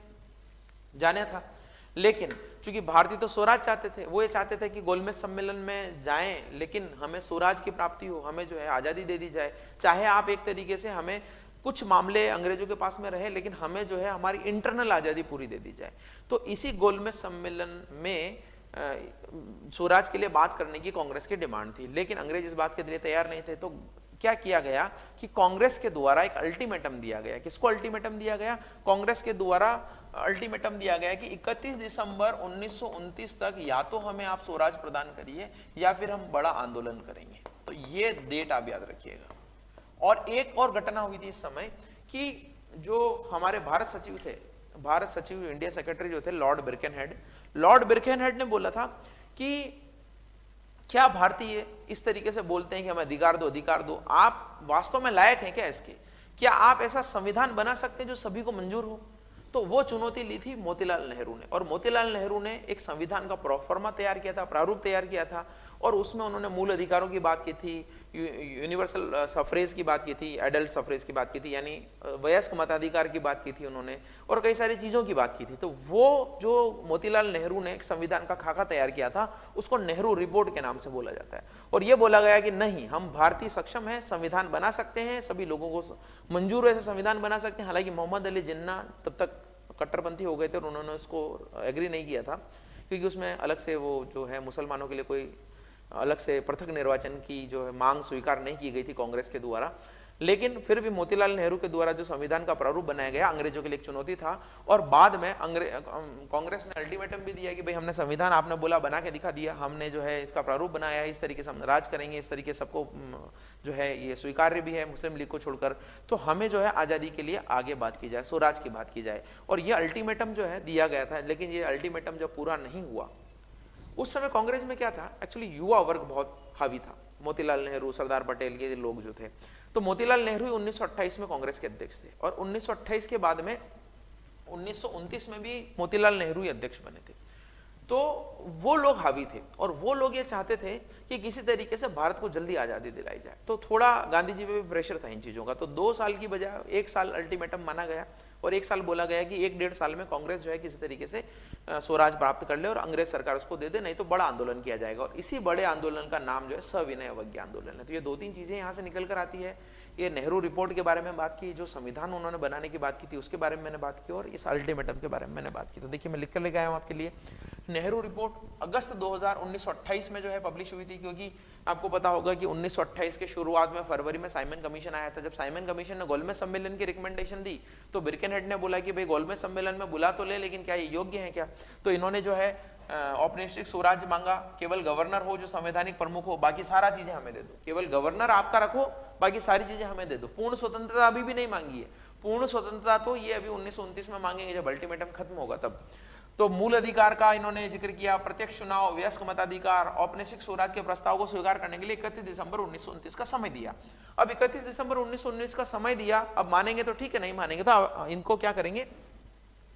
जाना था, लेकिन चूंकि भारतीय तो स्वराज चाहते थे, वो ये चाहते थे कि गोलमेज सम्मेलन में जाएं लेकिन हमें स्वराज की प्राप्ति हो, हमें जो है आज़ादी दे दी जाए। चाहे आप एक तरीके से हमें कुछ मामले अंग्रेजों के पास में रहे, लेकिन हमें जो है हमारी इंटरनल आज़ादी पूरी दे दी जाए। तो इसी गोलमेज सम्मेलन में स्वराज के लिए बात करने की कांग्रेस की डिमांड थी, लेकिन अंग्रेज इस बात के लिए तैयार नहीं थे। तो क्या किया गया कि कांग्रेस के द्वारा एक अल्टीमेटम दिया गया। किसको अल्टीमेटम दिया गया? कांग्रेस के द्वारा अल्टीमेटम दिया गया कि 31 दिसंबर 1929 तक या तो हमें आप स्वराज प्रदान करिए या फिर हम बड़ा आंदोलन करेंगे। तो ये डेट आप याद रखिएगा। और एक और घटना हुई थी इस समय कि जो हमारे भारत सचिव थे, भारत सचिव इंडिया सेक्रेटरी जो थे लॉर्ड बिरकेनहेड ने बोला था कि क्या भारतीय इस तरीके से बोलते हैं कि हमें अधिकार दो, आप वास्तव में लायक हैं क्या इसके? क्या आप ऐसा संविधान बना सकते हैं जो सभी को मंजूर हो? तो वो चुनौती ली थी मोतीलाल नेहरू ने, और मोतीलाल नेहरू ने एक संविधान का प्रोफार्मा तैयार किया था, प्रारूप तैयार किया था, और उसमें उन्होंने मूल अधिकारों की बात की थी, यूनिवर्सल सफरेज की बात की थी, एडल्ट सफरेज की बात की थी, यानी वयस्क मताधिकार की बात की थी उन्होंने, और कई सारी चीज़ों की बात की थी। तो वो जो मोतीलाल नेहरू ने एक संविधान का खाका तैयार किया था, उसको नेहरू रिपोर्ट के नाम से बोला जाता है। और ये बोला गया कि नहीं, हम भारतीय सक्षम हैं, संविधान बना सकते हैं, सभी लोगों को मंजूर ऐसे संविधान बना सकते हैं। हालांकि मोहम्मद अली जिन्ना तब तक कट्टरपंथी हो गए थे और उन्होंने उसको एग्री नहीं किया था, क्योंकि उसमें अलग से वो जो है मुसलमानों के लिए कोई अलग से पृथक निर्वाचन की जो है मांग स्वीकार नहीं की गई थी कांग्रेस के द्वारा। लेकिन फिर भी मोतीलाल नेहरू के द्वारा जो संविधान का प्रारूप बनाया गया अंग्रेजों के लिए एक चुनौती था। और बाद में कांग्रेस ने अल्टीमेटम भी दिया कि भाई हमने संविधान, आपने बोला, बना के दिखा दिया, हमने जो है इसका प्रारूप बनाया है, इस तरीके से हम राज करेंगे, इस तरीके सबको जो है ये स्वीकार्य भी है मुस्लिम लीग को छोड़कर, तो हमें जो है आज़ादी के लिए आगे बात की जाए, स्वराज की बात की जाए। और ये अल्टीमेटम जो है दिया गया था, लेकिन ये अल्टीमेटम जब पूरा नहीं हुआ, उस समय कांग्रेस में क्या था, एक्चुअली युवा वर्ग बहुत हावी था, मोतीलाल नेहरू, सरदार पटेल के लोग जो थे। तो मोतीलाल नेहरू 1928 में कांग्रेस के अध्यक्ष थे, और 1928 के बाद में 1929 में भी मोतीलाल नेहरू ही अध्यक्ष बने थे। तो वो लोग हावी थे, और वो लोग ये चाहते थे कि किसी तरीके से भारत को जल्दी आज़ादी दिलाई जाए। तो थोड़ा गांधी जी पे भी प्रेशर था इन चीज़ों का। तो 2 साल की बजाय 1 साल अल्टीमेटम माना गया, और 1 साल बोला गया कि 1-1.5 साल में कांग्रेस जो है किसी तरीके से स्वराज प्राप्त कर ले और अंग्रेज सरकार उसको दे दे, नहीं तो बड़ा आंदोलन किया जाएगा। और इसी बड़े आंदोलन का नाम जो है सविनय अवज्ञा आंदोलन है। तो ये 2-3 चीज़ें यहाँ से निकल कर आती है। ये नेहरू रिपोर्ट के बारे में बात की, जो संविधान उन्होंने बनाने की बात की थी उसके बारे में मैंने बात की, और इस अल्टीमेटम के बारे में मैंने बात की। तो देखिए मैं लिख कर लेके आया हूँ आपके लिए। नेहरू रिपोर्ट अगस्त 1928 में जो है पब्लिश हुई थी, क्योंकि आपको पता होगा कि 1928 के शुरुआत में फरवरी में साइमन कमीशन आया था। जब साइमन कमीशन ने गोलमेज सम्मेलन की रिकमेंडेशन दी, तो बिरकेनहेड ने बोला कि भाई गोलमेज सम्मेलन में बुला तो ले, लेकिन क्या ये योग्य है क्या? तो इन्होंने जो है औपनिवेशिक स्वराज मांगा, केवल गवर्नर हो जो संवैधानिक प्रमुख हो, बाकी सारा चीजें हमें दे दो, केवल गवर्नर आपका रखो, बाकी सारी चीजें हमें दे दो। पूर्ण स्वतंत्रता अभी भी नहीं मांगी है, पूर्ण स्वतंत्रता तो ये अभी 1929 में मांगेंगे जब अल्टीमेटम खत्म होगा तब। तो मूल अधिकार का इन्होंने जिक्र किया, प्रत्यक्ष चुनाव, वयस्क मताधिकार, औपनिवेशिक स्वराज के प्रस्ताव को स्वीकार करने के लिए 31 दिसंबर 1929 का समय दिया। अब 31 दिसंबर 1919 का समय दिया, अब मानेंगे तो ठीक है, नहीं मानेंगे तो इनको क्या करेंगे,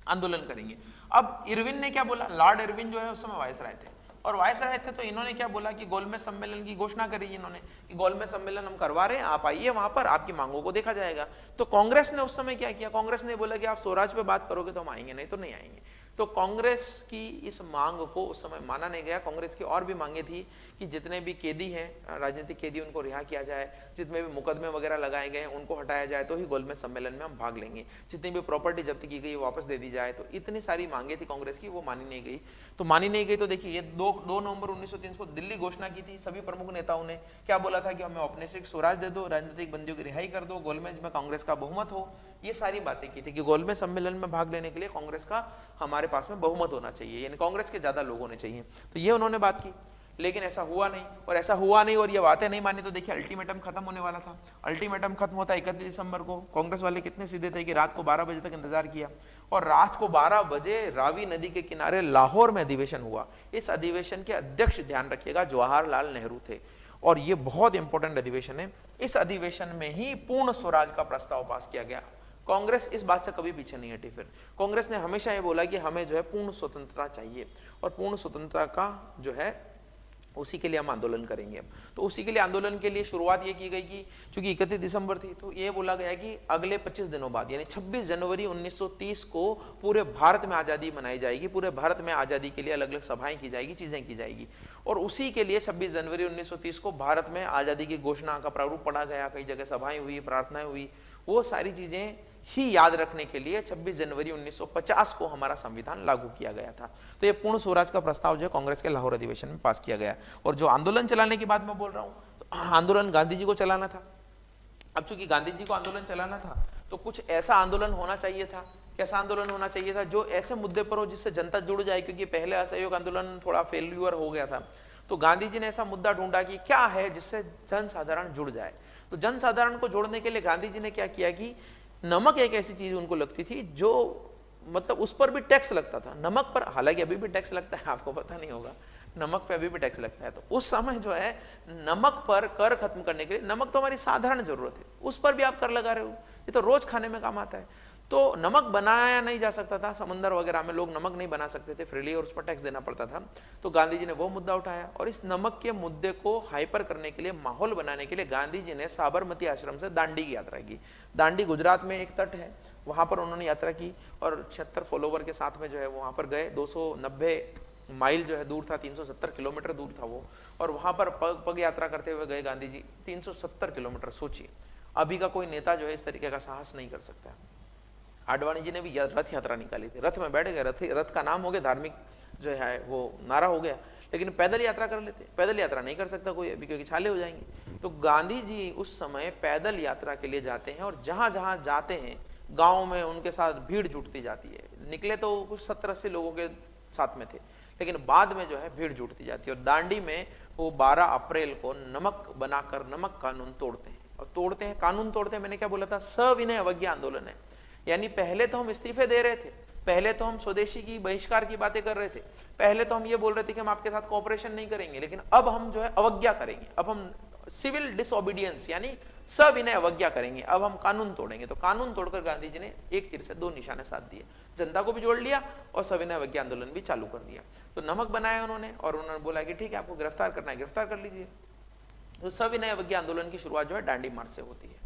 आंदोलन करेंगे। अब इरविन ने क्या बोला, लॉर्ड इरविन जो है उस समय वायसराय थे, और वायसराय थे तो इन्होंने क्या बोला कि गोलमेज सम्मेलन की घोषणा करी इन्होंने कि गोलमेज सम्मेलन हम करवा रहे हैं, आप आइए वहां पर, आपकी मांगों को देखा जाएगा। तो कांग्रेस ने उस समय क्या किया, कांग्रेस ने बोला कि आप स्वराज पे बात करोगे तो हम आएंगे, नहीं तो नहीं आएंगे। तो कांग्रेस की इस मांग को उस समय माना नहीं गया। कांग्रेस की और भी मांगे थी कि जितने भी कैदी हैं, राजनीतिक कैदी, उनको रिहा किया जाए, जितने भी मुकदमे वगैरह लगाए गए हैं उनको हटाया जाए, तो ही गोलमेज सम्मेलन में हम भाग लेंगे, जितनी भी प्रॉपर्टी जब्त की गई वापस दे दी जाए। तो इतनी सारी मांगे थी कांग्रेस की, वो मानी नहीं गई। तो मानी नहीं गई तो देखिए, ये 2 नवंबर 1903 को दिल्ली घोषणा की थी सभी प्रमुख नेताओं ने। क्या बोला था कि हमें औपनिवेशिक स्वराज दे दो, राजनीतिक बंदियों की रिहाई कर दो, गोलमेज में कांग्रेस का बहुमत हो। ये सारी बातें की थी कि गोलमेज सम्मेलन में भाग लेने के लिए कांग्रेस का हमारे पास में बहुमत होना चाहिए, यानी कांग्रेस के ज्यादा लोग होने चाहिए। तो ये उन्होंने बात की, लेकिन ऐसा हुआ नहीं। और ऐसा हुआ नहीं और ये बातें नहीं मानी तो देखिए अल्टीमेटम खत्म होने वाला था। अल्टीमेटम खत्म होता 31 दिसंबर को। कांग्रेस वाले कितने सीधे थे कि रात को 12 बजे तक इंतजार किया, और रात को 12 बजे रावी नदी के किनारे लाहौर में अधिवेशन हुआ। इस अधिवेशन के अध्यक्ष, ध्यान रखिएगा, जवाहरलाल नेहरू थे, और ये बहुत इंपॉर्टेंट अधिवेशन है। इस अधिवेशन में ही पूर्ण स्वराज का प्रस्ताव पास किया गया। कांग्रेस इस बात से कभी पीछे नहीं हटी। फिर कांग्रेस ने हमेशा ये बोला कि हमें जो है पूर्ण स्वतंत्रता चाहिए, और पूर्ण स्वतंत्रता का जो है उसी के लिए हम आंदोलन करेंगे। अब तो उसी के लिए आंदोलन के लिए शुरुआत ये की गई कि चूंकि 31 दिसंबर थी तो ये बोला गया कि अगले 25 दिनों बाद यानी 26 जनवरी 1930 को पूरे भारत में आज़ादी मनाई जाएगी। पूरे भारत में आज़ादी के लिए अलग अलग सभाएं की जाएगी, चीज़ें की जाएगी, और उसी के लिए 26 जनवरी 1930 को भारत में आज़ादी की घोषणा का प्रारूप पढ़ा गया। कई जगह सभाएं हुई, प्रार्थनाएं हुई। वो सारी चीज़ें ही याद रखने के लिए 26 जनवरी 1950 को हमारा संविधान लागू किया गया था। तो ये पूर्ण स्वराज का प्रस्ताव जो है कांग्रेस के लाहौर अधिवेशन में पास किया गया। और जो आंदोलन चलाने की बात मैं बोल रहा हूँ, तो आंदोलन गांधी जी को चलाना था। अब चूंकि गांधी जी को आंदोलन चलाना था तो कुछ ऐसा आंदोलन होना चाहिए था। कैसा आंदोलन होना चाहिए था? जो ऐसे मुद्दे पर हो जिससे जनता जुड़ जाए, क्योंकि पहले असहयोग आंदोलन थोड़ा फेल्यूर हो गया था। तो गांधी जी ने ऐसा मुद्दा ढूंढा कि क्या है जिससे जनसाधारण जुड़ जाए। तो जनसाधारण को जोड़ने के लिए गांधी जी ने क्या किया कि नमक एक ऐसी चीज उनको लगती थी जो मतलब उस पर भी टैक्स लगता था। नमक पर हालांकि अभी भी टैक्स लगता है, आपको पता नहीं होगा, नमक पे अभी भी टैक्स लगता है। तो उस समय जो है नमक पर कर खत्म करने के लिए, नमक तो हमारी साधारण जरूरत है, उस पर भी आप कर लगा रहे हो, ये तो रोज खाने में काम आता है। तो नमक बनाया नहीं जा सकता था, समुद्र वगैरह में लोग नमक नहीं बना सकते थे फ्रीली, और उस पर टैक्स देना पड़ता था। तो गांधी जी ने वो मुद्दा उठाया, और इस नमक के मुद्दे को हाइपर करने के लिए, माहौल बनाने के लिए गांधी जी ने साबरमती आश्रम से दांडी की यात्रा की। दांडी गुजरात में एक तट है, वहां पर उन्होंने यात्रा की, और 76 फॉलोवर के साथ में जो है वहां पर गए। 290 माइल जो है दूर था, 370 किलोमीटर दूर था वो, और वहां पर पग यात्रा करते हुए गए गांधी जी। 370 किलोमीटर, सोचिए, अभी का कोई नेता जो है इस तरीके का साहस नहीं कर सकता। आडवाणी जी ने भी रथ यात्रा निकाली थी, रथ में बैठ गए, रथ का नाम हो गया, धार्मिक जो है वो नारा हो गया, लेकिन पैदल यात्रा कर लेते। पैदल यात्रा नहीं कर सकता कोई अभी, क्योंकि छाले हो जाएंगे। तो गांधी जी उस समय पैदल यात्रा के लिए जाते हैं, और जहां जहां जाते हैं गाँव में उनके साथ भीड़ जुटती जाती है। निकले तो कुछ 70-80 लोगों के साथ में थे, लेकिन बाद में जो है भीड़ जुटती जाती है। और दांडी में वो 12 अप्रैल को नमक बनाकर नमक कानून तोड़ते हैं। और तोड़ते हैं, कानून तोड़ते हैं, मैंने क्या बोला था, सविनय अवज्ञा आंदोलन है। यानी पहले तो हम इस्तीफे दे रहे थे, पहले तो हम स्वदेशी की बहिष्कार की बातें कर रहे थे, पहले तो हम ये बोल रहे थे कि हम आपके साथ कोऑपरेशन नहीं करेंगे, लेकिन अब हम जो है अवज्ञा करेंगे। अब हम सिविल डिसओबीडियंस यानी सविनय अवज्ञा करेंगे, अब हम कानून तोड़ेंगे। तो कानून तोड़कर गांधी जी ने एक तीर से 2 निशाने साध दिए, जनता को भी जोड़ लिया और सविनय अवज्ञा आंदोलन भी चालू कर दिया। तो नमक बनाया उन्होंने, और उन्होंने बोला कि ठीक है, आपको गिरफ्तार करना है, गिरफ्तार कर लीजिए। तो सविनय अवज्ञा आंदोलन की शुरुआत जो है दांडी मार्च से होती है।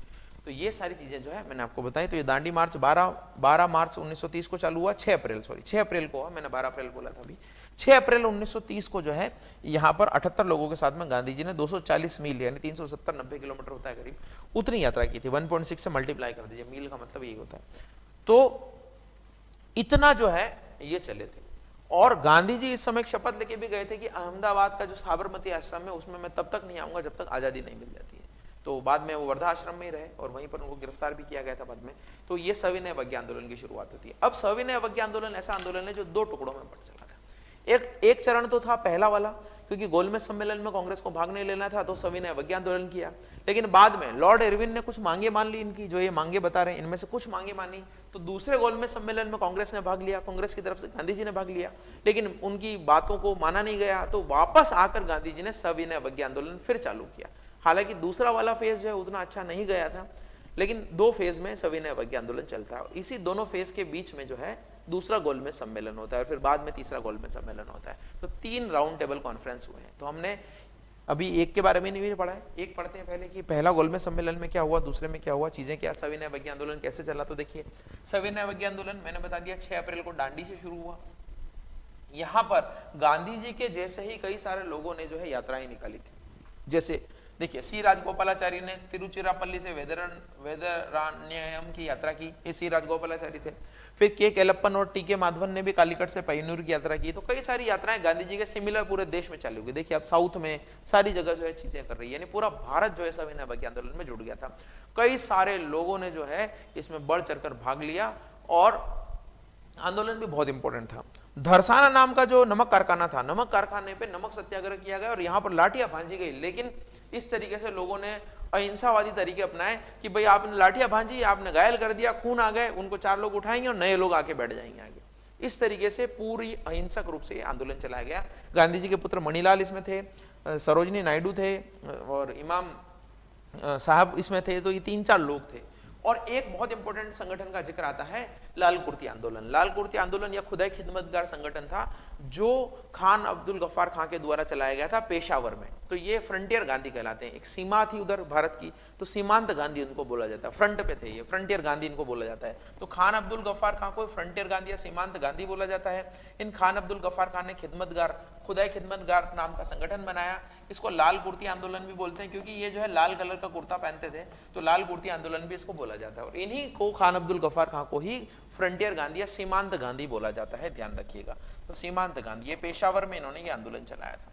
तो ये सारी चीजें जो है मैंने आपको बताई। तो ये दांडी मार्च 12 मार्च 1930 को चालू हुआ, 6 अप्रैल को, मैंने 12 अप्रैल बोला था अभी, 6 अप्रैल 1930 को जो है यहाँ पर 78 लोगों के साथ में गांधी जी ने 240 मील यानी 370-90 किलोमीटर होता है करीब, उतनी यात्रा की थी। 1.6 से मल्टीप्लाई कर दीजिए, मील का मतलब यही होता है। तो इतना जो है ये चले थे। और गांधी जी इस समय शपथ लेके भी गए थे कि अहमदाबाद का जो साबरमती आश्रम है उसमें मैं तब तक नहीं आऊंगा जब तक आजादी नहीं मिल जाती है। तो बाद में वो वर्धा आश्रम में ही रहे, और वहीं पर उनको गिरफ्तार भी किया गया था बाद में। तो ये सविनय अवज्ञा आंदोलन की शुरुआत होती है। अब सविनय अवज्ञा आंदोलन ऐसा आंदोलन है जो 2 टुकड़ों में बढ़ चला था। एक चरण तो था पहला वाला, क्योंकि गोलमेज सम्मेलन में कांग्रेस को भाग नहीं लेना था, तो सविनय अवज्ञा आंदोलन किया। लेकिन बाद में लॉर्ड इरविन ने कुछ मांगे मान ली इनकी, जो ये मांगे बता रहे हैं इनमें से कुछ मांगे मानी। तो दूसरे गोलमेज सम्मेलन में कांग्रेस ने भाग लिया, कांग्रेस की तरफ से गांधी जी ने भाग लिया, लेकिन उनकी बातों को माना नहीं गया। तो वापस आकर गांधी जी ने सविनय अवज्ञा आंदोलन फिर चालू किया। हालांकि दूसरा वाला फेज जो है उतना अच्छा नहीं गया था, लेकिन 2 फेज में सविनय अवज्ञा आंदोलन चलता है। इसी दोनों फेज के बीच में जो है दूसरा गोलमेज सम्मेलन होता है और फिर बाद में तीसरा गोलमेज सम्मेलन होता है। तो 3 राउंड टेबल कॉन्फ्रेंस हुए हैं। तो हमने अभी एक के बारे में नहीं पढ़ा है, एक पढ़ते हैं पहले कि पहला गोलमेज सम्मेलन में क्या हुआ, दूसरे में क्या हुआ, चीजें क्या, सविनय अवज्ञा आंदोलन कैसे चला। तो देखिए सविनय अवज्ञा आंदोलन मैंने बता दिया 6 अप्रैल को दांडी से शुरू हुआ। यहाँ पर गांधी जी के जैसे ही कई सारे लोगों ने जो है यात्राएं निकाली थी। जैसे देखिए सी राजगोपालाचारी ने तिरुचिरापल्ली से वेदरान्ययम की यात्रा की, ये सी राजगोपालाचारी थे। फिर के केलप्पन और टी के माधवन ने भी कालीकट से पय्यनूर की यात्रा की। तो कई सारी यात्राएं गांधी जी के सिमिलर पूरे देश में चालू हुई। देखिए आप साउथ में सारी जगह जो है चीजें कर रही है, यानी पूरा भारत जो है सविनय अवज्ञा आंदोलन में जुड़ गया था। कई सारे लोगों ने जो है इसमें बढ़ चढ़कर भाग लिया और आंदोलन भी बहुत इंपॉर्टेंट था। धरसाना नाम का जो नमक कारखाना था, नमक कारखाने पे नमक सत्याग्रह किया गया और यहाँ पर लाठियां भांजी गई। लेकिन इस तरीके से लोगों ने अहिंसावादी तरीके अपनाए कि भाई आपने लाठियां भांजी, आपने घायल कर दिया, खून आ गए, उनको 4 लोग उठाएंगे और नए लोग आके बैठ जाएंगे आगे। इस तरीके से पूरी अहिंसक रूप से आंदोलन चलाया गया। गांधी जी के पुत्र मणिलाल इसमें थे, सरोजनी नायडू थे और इमाम साहब इसमें थे। तो ये 3-4 लोग थे। और एक बहुत इंपॉर्टेंट संगठन का जिक्र आता है लाल कुर्ती आंदोलन। लाल कुर्ती आंदोलन या खुदाई खिदमतगार संगठन था जो खान अब्दुल गफ्फार खां के द्वारा चलाया गया था पेशावर में। तो ये फ्रंटियर गांधी कहलाते हैं। एक सीमा थी उधर भारत की, तो सीमांत गांधी उनको बोला जाता है। फ्रंट पे थे ये, फ्रंटियर गांधी इनको बोला जाता है। तो खान अब्दुल गफ्फार खां को फ्रंटियर गांधी या सीमांत गांधी बोला जाता है। इन खान अब्दुल गफ्फार खां ने खिदमतगार, खुदाई खिदमतगार नाम का संगठन बनाया। इसको लाल कुर्ती आंदोलन भी बोलते हैं क्योंकि ये जो है लाल कलर का कुर्ता पहनते थे, तो लाल कुर्ती आंदोलन भी इसको बोला जाता है। और इन्हीं को खान अब्दुल गफ्फार खां को ही फ्रंटियर गांधी या सीमांत गांधी बोला जाता है, ध्यान रखिएगा। तो सीमांत गांधी, ये पेशावर में इन्होंने ये आंदोलन चलाया था।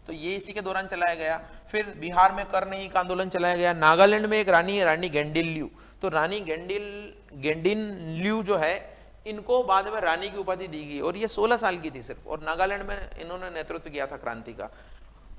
तो ये इसी के दौरान चलाया गया। फिर बिहार में कर नहीं का आंदोलन चलाया गया। नागालैंड में एक रानी गेंडिनल्यू, तो रानी गेंडिनल्यू जो है इनको बाद में रानी की उपाधि दी गई और ये 16 साल की थी सिर्फ, और नागालैंड में इन्होंने नेतृत्व किया था क्रांति का।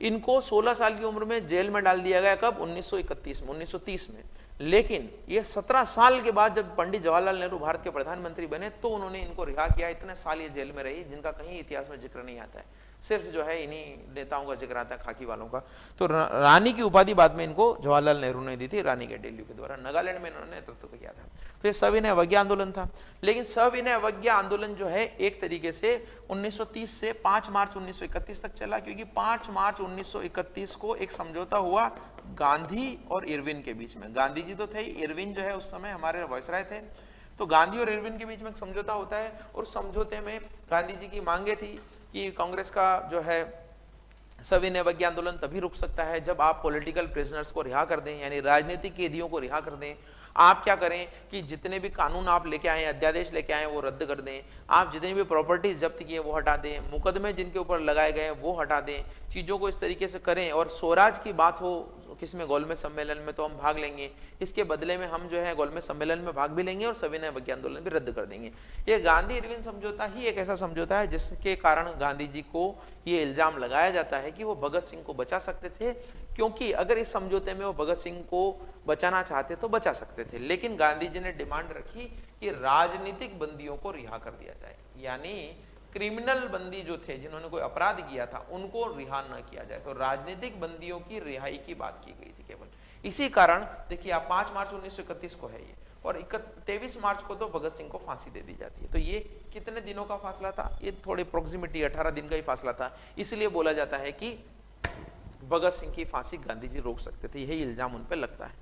इनको 16 साल की उम्र में जेल में डाल दिया गया। कब? 1931 में, 1930 में। लेकिन ये 17 साल के बाद जब पंडित जवाहरलाल नेहरू भारत के प्रधानमंत्री बने तो उन्होंने इनको रिहा किया। इतने साल ये जेल में रही जिनका कहीं इतिहास में जिक्र नहीं आता है, सिर्फ जो है इन्हीं नेताओं का जिक्र आता है, खाकी वालों का। तो रानी की उपाधि बाद में इनको जवाहरलाल नेहरू ने दी थी, रानी गेंडिनल्यू के द्वारा। नागालैंड में इन्होंने नेतृत्व किया था। तो ये सविनय अवज्ञा आंदोलन था। लेकिन सविनय अवज्ञा आंदोलन जो है एक तरीके से 1930 से 5 मार्च 1931 तक चला, क्योंकि 5 मार्च 1931 को एक समझौता हुआ गांधी और इरविन के बीच में। गांधी जी तो थे ही, इरविन जो है उस समय हमारे वायसराय थे। तो गांधी और इरविन के बीच में एक समझौता होता है और समझौते में गांधी जी की मांगे थी कि कांग्रेस का जो है सविनय अवज्ञा आंदोलन तभी रुक सकता है जब आप पॉलिटिकल प्रिजनर्स को रिहा कर दें, यानी राजनीतिक कैदियों को रिहा कर दें। आप क्या करें कि जितने भी कानून आप लेके आए, अध्यादेश लेके आए, वो रद्द कर दें। आप जितनी भी प्रॉपर्टीज जब्त किए वो हटा दें, मुकदमे जिनके ऊपर लगाए गए वो हटा दें। चीज़ों को इस तरीके से करें और स्वराज की बात हो किसमें, गोलमेज सम्मेलन में, तो हम भाग लेंगे। इसके बदले में हम जो है गोलमेज सम्मेलन में भाग भी लेंगे और सविनय अवज्ञा आंदोलन भी रद्द कर देंगे। ये गांधी इरविन समझौता ही एक ऐसा समझौता है जिसके कारण गांधी जी को ये इल्जाम लगाया जाता है कि वो भगत सिंह को बचा सकते थे, क्योंकि अगर इस समझौते में वो भगत सिंह को बचाना चाहते तो बचा सकते थे। लेकिन गांधी जी ने डिमांड रखी कि राजनीतिक बंदियों को रिहा कर दिया जाए, यानी क्रिमिनल बंदी जो थे जिन्होंने कोई अपराध किया था उनको रिहा न किया जाए। तो राजनीतिक बंदियों की रिहाई की बात की गई थी केवल। इसी कारण देखिए आप 5 मार्च 1931 को है ये, और 23 मार्च को तो भगत सिंह को फांसी दे दी जाती है। तो ये कितने दिनों का फासला था? ये थोड़ी प्रोक्सिमिटी 18 दिन का ही फासला था। इसलिए बोला जाता है कि भगत सिंह की फांसी गांधी जी रोक सकते थे, यही इल्जाम उन पर लगता है।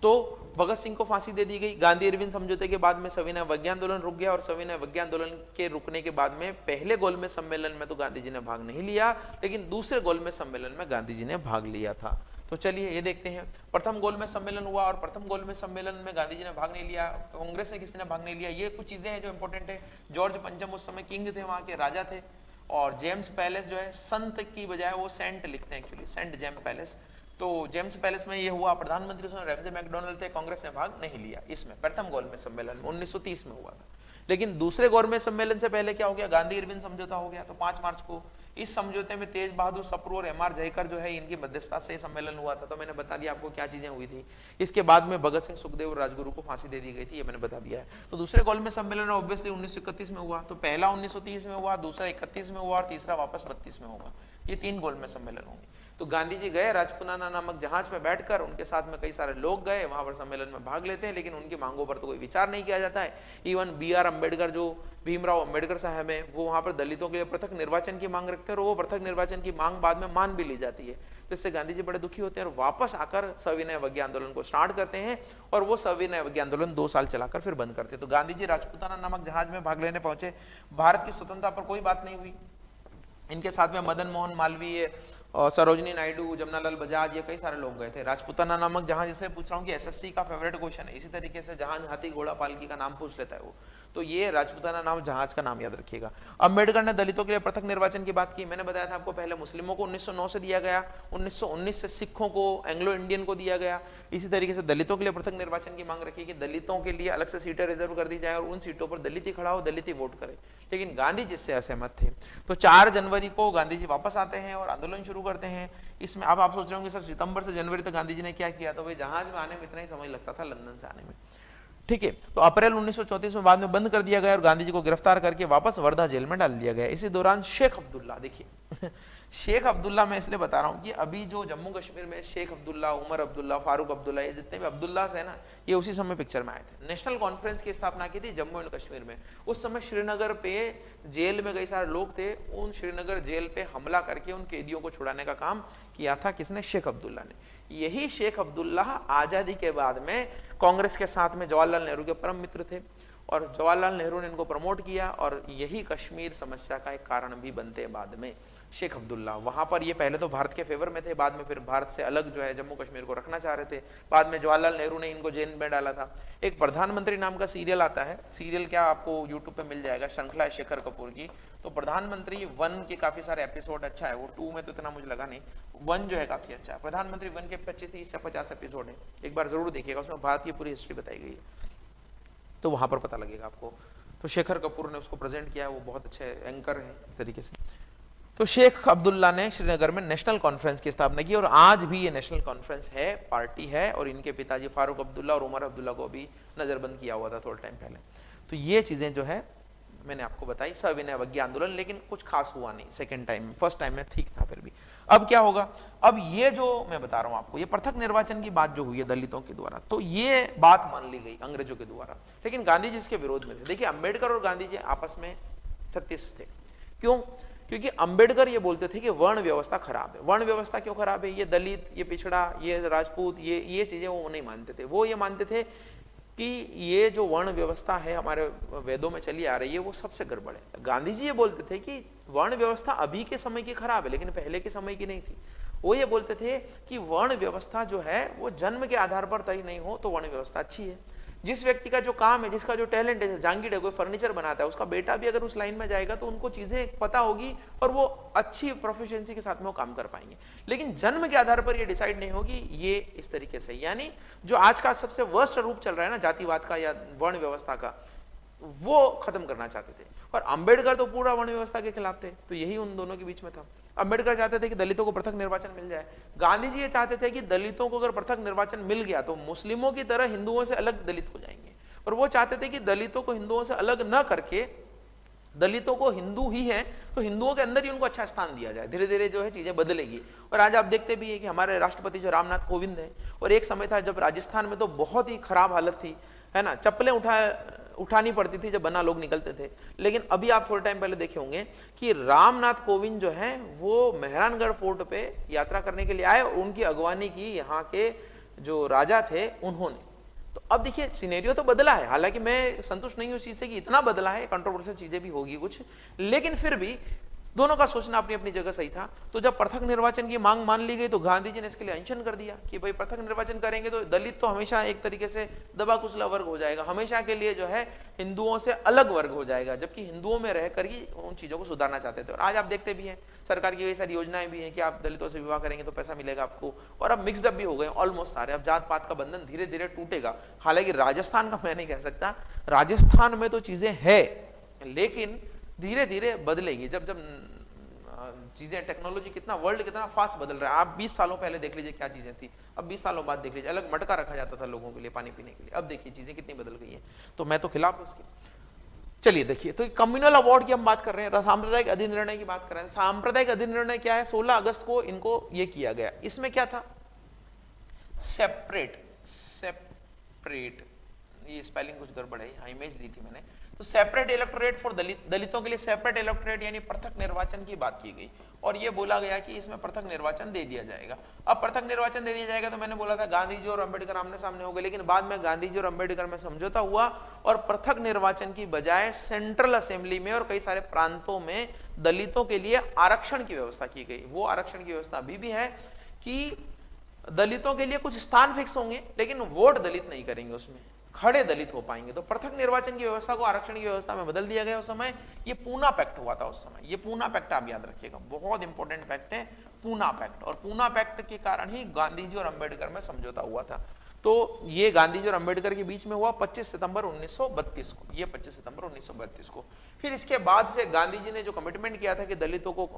तो भगत सिंह को फांसी दे दी गई। गांधी इरविन समझौते के बाद में सविनय अवज्ञा आंदोलन रुक गया, और सविनय अवज्ञा आंदोलन के रुकने के बाद में पहले गोलमेज सम्मेलन में तो गांधी जी ने भाग नहीं लिया, लेकिन दूसरे गोलमेज सम्मेलन में गांधी जी ने भाग लिया था। तो चलिए ये देखते हैं। प्रथम गोलमेज सम्मेलन हुआ और प्रथम गोलमेज सम्मेलन में गांधी जी ने भाग नहीं लिया, कांग्रेस से किसी ने भाग नहीं लिया। ये कुछ चीजें हैं जो इंपॉर्टेंट है। जॉर्ज पंचम उस समय किंग थे, वहां के राजा थे, और जेम्स पैलेस जो है संत की बजाय वो सेंट लिखते हैं एक्चुअली, सेंट जेम्स पैलेस। तो जेम्स पैलेस में ये हुआ, प्रधानमंत्री उसमें रैमजे मैकडोनल्ड थे, कांग्रेस ने भाग नहीं लिया इसमें। प्रथम गोलमेज सम्मेलन में 1930 में हुआ था। लेकिन दूसरे गोलमेज सम्मेलन से पहले क्या हो गया, गांधी इरविन समझौता हो गया। तो 5 मार्च को इस समझौते में तेज बहादुर सप्रू और एमआर जयकर जो है इनकी मध्यस्थता से सम्मेलन हुआ था। तो मैंने बता दिया आपको क्या चीजें हुई थी। इसके बाद में भगत सिंह, सुखदेव और राजगुरु को फांसी दे दी गई थी, ये मैंने बता दिया है। तो दूसरे गोलमेज सम्मेलन ऑब्वियसली 1931 में हुआ। तो पहला 1930 में हुआ, दूसरा 31 में हुआ और तीसरा वापस 32 में होगा। ये 3 गोलमेज सम्मेलन होंगे। तो गांधी जी गए राजपुताना नामक जहाज में बैठकर, उनके साथ में कई सारे लोग गए, वहां पर सम्मेलन में भाग लेते हैं, लेकिन उनकी मांगों पर तो कोई विचार नहीं किया जाता है। Even B.R. अम्बेडकर, जो भीमराव अम्बेडकर साहब हैं, वो वहां पर दलितों के लिए पृथक निर्वाचन की मांग रखते हैं, और वो पृथक निर्वाचन की मांग बाद में मान भी ली जाती है। तो इससे गांधी जी बड़े दुखी होते हैं और वापस आकर सविनय अवज्ञा आंदोलन को स्टार्ट करते हैं, और वो सविनय अवज्ञा आंदोलन 2 साल चलाकर फिर बंद करते हैं। तो गांधी जी राजपुताना नामक जहाज में भाग लेने पहुंचे, भारत की स्वतंत्रता पर कोई बात नहीं हुई। इनके साथ में मदन मोहन मालवीय, सरोजनी नायडू, जमनालाल बजाज, ये कई सारे लोग गए थे। राजपुताना नामक जहाज, इसलिए पूछ रहा हूँ कि एसएससी का फेवरेट क्वेश्चन है, इसी तरीके से जहाज, हाथी, घोड़ा, पालकी का नाम पूछ लेता है वो, तो ये राजपुताना नाम जहाज का नाम याद रखिएगा। अम्बेडकर ने दलितों के लिए पृथक निर्वाचन की बात की। मैंने बताया था आपको, पहले मुस्लिमों को 1909 से दिया गया, 1919 से सिखों को, एंग्लो इंडियन को दिया गया। इसी तरीके से दलितों के लिए पृथक निर्वाचन की मांग रखी कि दलितों के लिए अलग से सीटें रिजर्व कर दी जाए और उन सीटों पर दलित ही खड़ा हो, दलित ही वोट करे। लेकिन गांधी जी इससे असहमत थे। तो 4 जनवरी को गांधी जी वापस आते हैं और आंदोलन शुरू करते हैं। इसमें अब आप सोच रहे होंगे सर सितंबर से जनवरी तक गांधी जी ने क्या किया, तो भाई जहाज में आने में इतना ही समय लगता था लंदन से आने में, ठीक है। तो अप्रैल 1934 में बाद में बंद कर दिया गया और गांधी जी को गिरफ्तार करके वापस वर्धा जेल में डाल दिया गया। इसी दौरान शेख अब्दुल्ला, देखिए शेख अब्दुल्ला मैं इसलिए बता रहा हूँ कि अभी जो जम्मू कश्मीर में शेख अब्दुल्ला, उमर अब्दुल्ला, फारूक अब्दुल्ला, ये जितने भी अब्दुल्लास है ना, ये उसी समय पिक्चर में आए थे। नेशनल कॉन्फ्रेंस की स्थापना की थी जम्मू एंड कश्मीर में। उस समय श्रीनगर पे जेल में कई सारे लोग थे, उन श्रीनगर जेल पे हमला करके उन कैदियों को छुड़ाने का काम किया था किसने? शेख अब्दुल्ला ने। यही शेख अब्दुल्ला आज़ादी के बाद में कांग्रेस के साथ में जवाहरलाल नेहरू के परम मित्र थे, और जवाहरलाल नेहरू ने इनको प्रमोट किया, और यही कश्मीर समस्या का एक कारण भी बनते बाद में शेख अब्दुल्ला। वहां पर ये पहले तो भारत के फेवर में थे, बाद में फिर भारत से अलग जो है जम्मू कश्मीर को रखना चाह रहे थे। बाद में जवाहरलाल नेहरू ने इनको जेल में डाला था। एक प्रधानमंत्री नाम का सीरियल आता है, सीरियल क्या आपको यूट्यूब पे मिल जाएगा, श्रृंखला है शेखर कपूर की। तो प्रधानमंत्री 1 के काफी सारे एपिसोड अच्छा है, वो 2 में तो इतना मुझे लगा नहीं, 1 जो है काफी अच्छा है। प्रधानमंत्री 1 के 25 से 50 एपिसोड है, एक बार जरूर देखिएगा, उसमें भारत की पूरी हिस्ट्री बताई गई है, तो वहां पर पता लगेगा आपको। तो शेखर कपूर ने उसको प्रेजेंट किया है, वो बहुत अच्छे एंकर हैं इस तरीके से। तो शेख अब्दुल्ला ने श्रीनगर में नेशनल कॉन्फ्रेंस की स्थापना की, और आज भी ये नेशनल कॉन्फ्रेंस है, पार्टी है, और इनके पिताजी फारूक अब्दुल्ला और उमर अब्दुल्ला को भी नजरबंद किया हुआ था थोड़ा टाइम पहले। तो ये चीजें जो है मैंने आपको बताई, सविनय अवज्ञा आंदोलन, लेकिन कुछ खास हुआ नहीं सेकंड टाइम में, फर्स्ट टाइम में ठीक था फिर भी। अब क्या होगा, अब ये जो मैं बता रहा हूं आपको, ये पृथक निर्वाचन की बात जो हुई है दलितों के द्वारा, तो ये बात मान ली गई अंग्रेजों के द्वारा, लेकिन गांधी जी इसके विरोध में थे। देखिए अम्बेडकर और गांधी जी आपस में 36 थे। क्यों? क्योंकि अंबेडकर ये बोलते थे कि वर्ण व्यवस्था खराब है। वर्ण व्यवस्था क्यों खराब है? ये दलित, ये पिछड़ा, ये राजपूत, ये चीजें वो नहीं मानते थे। वो ये मानते थे कि ये जो वर्ण व्यवस्था है हमारे वेदों में चली आ रही है, वो सबसे गड़बड़ है। गांधी जी ये बोलते थे कि वर्ण व्यवस्था अभी के समय की खराब है, लेकिन पहले के समय की नहीं थी। वो ये बोलते थे कि वर्ण व्यवस्था जो है वो जन्म के आधार पर तय नहीं हो तो वर्ण व्यवस्था अच्छी है। जिस व्यक्ति का जो काम है, जिसका जो टैलेंट है, जहांगीर है, कोई फर्नीचर बनाता है, उसका बेटा भी अगर उस लाइन में जाएगा तो उनको चीजें पता होगी और वो अच्छी प्रोफिशिएंसी के साथ में वो काम कर पाएंगे। लेकिन जन्म के आधार पर ये डिसाइड नहीं होगी ये इस तरीके से, यानी जो आज का सबसे वर्स्ट रूप चल रहा है ना जातिवाद का या वर्ण व्यवस्था का, वो खत्म करना चाहते थे। और अंबेडकर तो पूरा वर्ण व्यवस्था के खिलाफ थे। तो यही उन दोनों के बीच में था। अंबेडकर चाहते थे कि दलितों को पृथक निर्वाचन मिल जाए, गांधी जी ये चाहते थे कि दलितों को अगर पृथक निर्वाचन मिल गया तो मुस्लिमों की तरह हिंदुओं से अलग दलित हो जाएंगे। और वो चाहते थे कि दलितों को हिंदुओं से अलग न करके, दलितों को हिंदू ही है तो हिंदुओं के अंदर ही उनको अच्छा स्थान दिया जाए। धीरे धीरे जो है चीजें बदलेगी। और आज आप देखते भी है कि हमारे राष्ट्रपति जो रामनाथ कोविंद है, और एक समय था जब राजस्थान में तो बहुत ही खराब हालत थी, है ना, चप्पलें उठानी पड़ती थी जब बना लोग निकलते थे। लेकिन अभी आप थोड़े टाइम पहले देखे होंगे कि रामनाथ कोविंद जो है वो मेहरानगढ़ फोर्ट पे यात्रा करने के लिए आए और उनकी अगवानी की यहाँ के जो राजा थे उन्होंने। तो अब देखिए सिनेरियो तो बदला है, हालांकि मैं संतुष्ट नहीं हूं उस चीज से कि इतना बदला है, कंट्रोवर्शियल चीजें भी होगी कुछ, लेकिन फिर भी दोनों का सोचना अपनी अपनी जगह सही था। तो जब पृथक निर्वाचन की मांग मान ली गई तो गांधी जी ने इसके लिए अनशन कर दिया कि भाई पृथक निर्वाचन करेंगे तो दलित तो हमेशा एक तरीके से दबा कुचला वर्ग हो जाएगा, हमेशा के लिए जो है हिंदुओं से अलग वर्ग हो जाएगा, जबकि हिंदुओं में रहकर ही उन चीजों को सुधारना चाहते थे। और आज आप देखते भी हैं सरकार की कई सारी योजनाएं भी हैं कि आप दलितों से विवाह करेंगे तो पैसा मिलेगा आपको। और अब मिक्सड अप भी हो गए ऑलमोस्ट सारे, अब जात पात का बंधन धीरे धीरे टूटेगा। हालांकि राजस्थान का मैं नहीं कह सकता, राजस्थान में तो चीजें है लेकिन धीरे धीरे बदलेगी। जब जब चीजें, टेक्नोलॉजी कितना, वर्ल्ड कितना फास्ट बदल रहा है। आप 20 सालों पहले देख लीजिए क्या चीजें थी, अब 20 सालों बाद देख लीजिए अलग मटका रखा जाता था लोगों के लिए पानी पीने के लिए, अब देखिए चीजें कितनी बदल गई हैं। तो मैं तो खिलाफ हूं उसके। चलिए देखिए, तो कम्युनल अवार्ड की हम बात कर रहे हैं, सांप्रदायिक अधिनिर्णय की बात कर रहे हैं। सांप्रदायिक अधिनिर्णय क्या है? 16 अगस्त को इनको ये किया गया। इसमें क्या था? सेपरेट, सेपरेट, ये स्पेलिंग कुछ गड़बड़ है, यहाँ इमेज ली थी मैंने। तो सेपरेट इलेक्टोरेट फॉर दलितों के लिए सेपरेट इलेक्टोरेट यानी पृथक निर्वाचन की बात की गई और ये बोला गया कि इसमें पृथक निर्वाचन दे दिया जाएगा। अब पृथक निर्वाचन दे दिया जाएगा तो मैंने बोला था गांधी जी और अंबेडकर आमने सामने हो गए, लेकिन बाद में गांधी जी और अंबेडकर में समझौता हुआ और पृथक निर्वाचन की बजाय सेंट्रल असेंबली में और कई सारे प्रांतों में दलितों के लिए आरक्षण की व्यवस्था की गई। वो आरक्षण की व्यवस्था अभी भी है कि दलितों के लिए कुछ स्थान फिक्स होंगे लेकिन वोट दलित नहीं करेंगे, उसमें खड़े दलित हो पाएंगे। तो पृथक निर्वाचन की व्यवस्था को आरक्षण की व्यवस्था में बदल दिया गया उस समय। ये पूना पैक्ट हुआ था उस समय। ये पूना पैक्ट आप याद रखिएगा, बहुत इंपॉर्टेंट पैक्ट है पूना पैक्ट। और पूना पैक्ट के कारण ही गांधी जी और अंबेडकर में समझौता हुआ था। तो ये गांधी जी और अंबेडकर के बीच में हुआ 25 सितंबर 1932 को। ये 25 सितंबर 1932 को। फिर इसके बाद से गांधी जी ने जो कमिटमेंट किया था कि दलितों को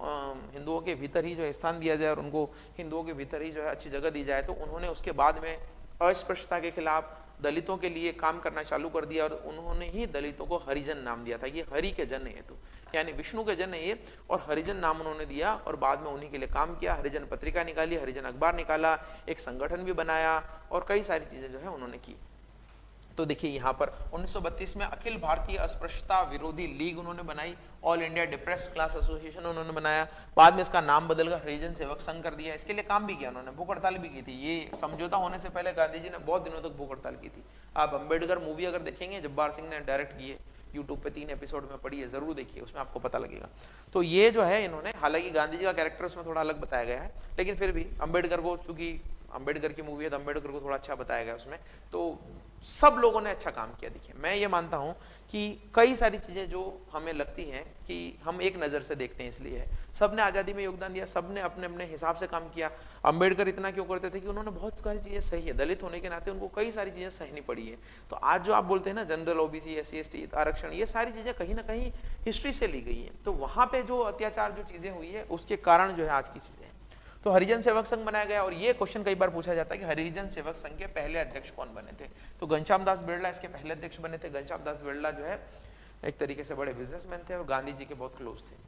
हिंदुओं के भीतर ही जो है स्थान दिया जाए और उनको हिंदुओं के भीतर ही जो है अच्छी जगह दी जाए, तो उन्होंने उसके बाद में अस्पृश्यता के खिलाफ दलितों के लिए काम करना चालू कर दिया और उन्होंने ही दलितों को हरिजन नाम दिया था। ये हरि के जन है, तो यानी विष्णु के जन है ये, और हरिजन नाम उन्होंने दिया और बाद में उन्हीं के लिए काम किया। हरिजन पत्रिका निकाली, हरिजन अखबार निकाला, एक संगठन भी बनाया और कई सारी चीजें जो है उन्होंने की। तो देखिए यहाँ पर 1932 में अखिल भारतीय अस्पृश्यता विरोधी लीग उन्होंने बनाई, all India depressed class association उन्होंने बनाया। बाद में इसका नाम बदलकर हरिजन सेवक संघ कर दिया। इसके लिए काम भी किया उन्होंने, भूख हड़ताल भी की थी। ये समझौता होने से पहले गांधी जी ने बहुत दिनों तक भूख हड़ताल की थी। आप अंबेडकर मूवी अगर देखेंगे, जब्बार सिंह ने डायरेक्ट की है, यूट्यूब पे 3 एपिसोड में पड़ी है, जरूर देखिए, उसमें आपको पता लगेगा। तो ये जो है इन्होंने, हालांकि गांधी जी का कैरेक्टर उसमें थोड़ा अलग बताया गया है, लेकिन फिर भी अम्बेडकर को, चूंकि अम्बेडकर की मूवी है तो अम्बेडकर को थोड़ा अच्छा बताया गया उसमें। तो सब लोगों ने अच्छा काम किया। देखिए मैं ये मानता हूं कि कई सारी चीजें जो हमें लगती हैं कि हम एक नजर से देखते हैं, इसलिए है सबने आजादी में योगदान दिया, सबने अपने अपने हिसाब से काम किया। अम्बेडकर इतना क्यों करते थे कि उन्होंने बहुत सारी चीजें सही है, दलित होने के नाते उनको कई सारी चीजें सहनी पड़ी है। तो आज जो आप बोलते हैं ना जनरल ओबीसी, SC ST आरक्षण, ये सारी चीजें कहीं ना कहीं हिस्ट्री से ली गई है। तो वहां पे जो अत्याचार जो चीजें हुई है उसके कारण जो है आज की चीजें। तो हरिजन सेवक संघ बनाया गया और ये क्वेश्चन कई बार पूछा जाता है कि हरिजन सेवक संघ के पहले अध्यक्ष कौन बने थे? तो घनश्याम दास बिरला इसके पहले अध्यक्ष बने थे। घनश्याम दास बिरला जो है एक तरीके से बड़े बिजनेसमैन थे और गांधी जी के बहुत क्लोज थे।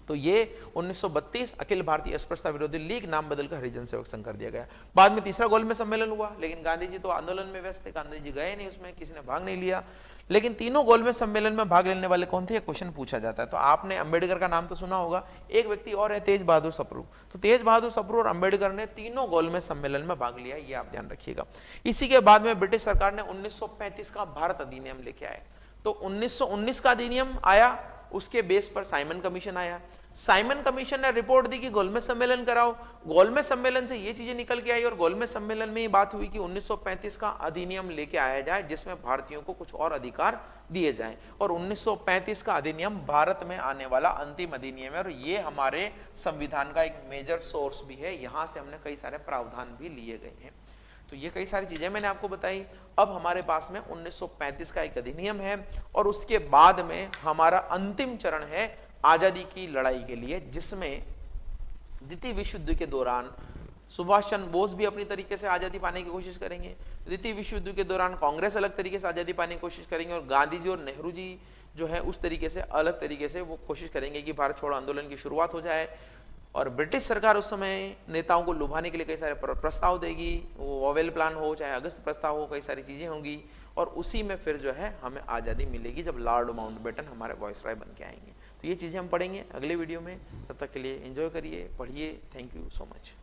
तो ये 1932 अखिल भारतीय अस्पृश्यता विरोधी लीग नाम बदलकर हरिजन सेवक संघ कर दिया गया। बाद में तीसरा गोलमेज सम्मेलन हुआ, लेकिन गांधी जी तो आंदोलन में व्यस्त थे, गांधी जी गए नहीं, उसमें किसी ने भाग नहीं लिया। लेकिन तीनों गोलमेज सम्मेलन में भाग लेने वाले कौन थे, क्वेश्चन पूछा जाता है। तो आपने अंबेडकर का नाम तो सुना होगा, एक व्यक्ति और है तेज बहादुर सप्रू। तो तेज बहादुर सप्रू और अंबेडकर ने तीनों गोलमेज सम्मेलन में भाग लिया, ये आप ध्यान रखिएगा। इसी के बाद में ब्रिटिश सरकार ने 1935 का भारत अधिनियम लेके आए। तो 1919 का अधिनियम आया, उसके बेस पर साइमन कमीशन आया। साइमन कमीशन ने रिपोर्ट दी कि गोलमेज सम्मेलन कराओ। गोलमेज सम्मेलन से ये चीजें निकल के आई और गोलमेज सम्मेलन में ये बात हुई कि 1935 का अधिनियम लेके आया जाए जिसमें भारतीयों को कुछ और अधिकार दिए जाएं। और 1935 का अधिनियम भारत में आने वाला अंतिम अधिनियम है और ये हमारे संविधान का एक मेजर सोर्स भी है। यहाँ से हमने कई सारे प्रावधान भी लिए गए हैं। तो ये कई सारी चीजें मैंने आपको बताई। अब हमारे पास में 1935 का एक अधिनियम है और उसके बाद में हमारा अंतिम चरण है आजादी की लड़ाई के लिए, जिसमें द्वितीय विश्व युद्ध के दौरान सुभाष चंद्र बोस भी अपनी तरीके से आजादी पाने की कोशिश करेंगे। द्वितीय विश्व युद्ध के दौरान कांग्रेस अलग तरीके से आजादी पाने की कोशिश करेंगे और गांधी जी और नेहरू जी जो है उस तरीके से अलग तरीके से वो कोशिश करेंगे कि भारत छोड़ो आंदोलन की शुरुआत हो जाए। और ब्रिटिश सरकार उस समय नेताओं को लुभाने के लिए कई सारे प्रस्ताव देगी, वो वॉवेल प्लान हो चाहे अगस्त प्रस्ताव हो, कई सारी चीज़ें होंगी और उसी में फिर जो है हमें आज़ादी मिलेगी जब लॉर्ड माउंटबेटन हमारे वॉइसरॉय बन के आएंगे। तो ये चीज़ें हम पढ़ेंगे अगले वीडियो में। तब तक के लिए एंजॉय करिए, पढ़िए। Thank you so much.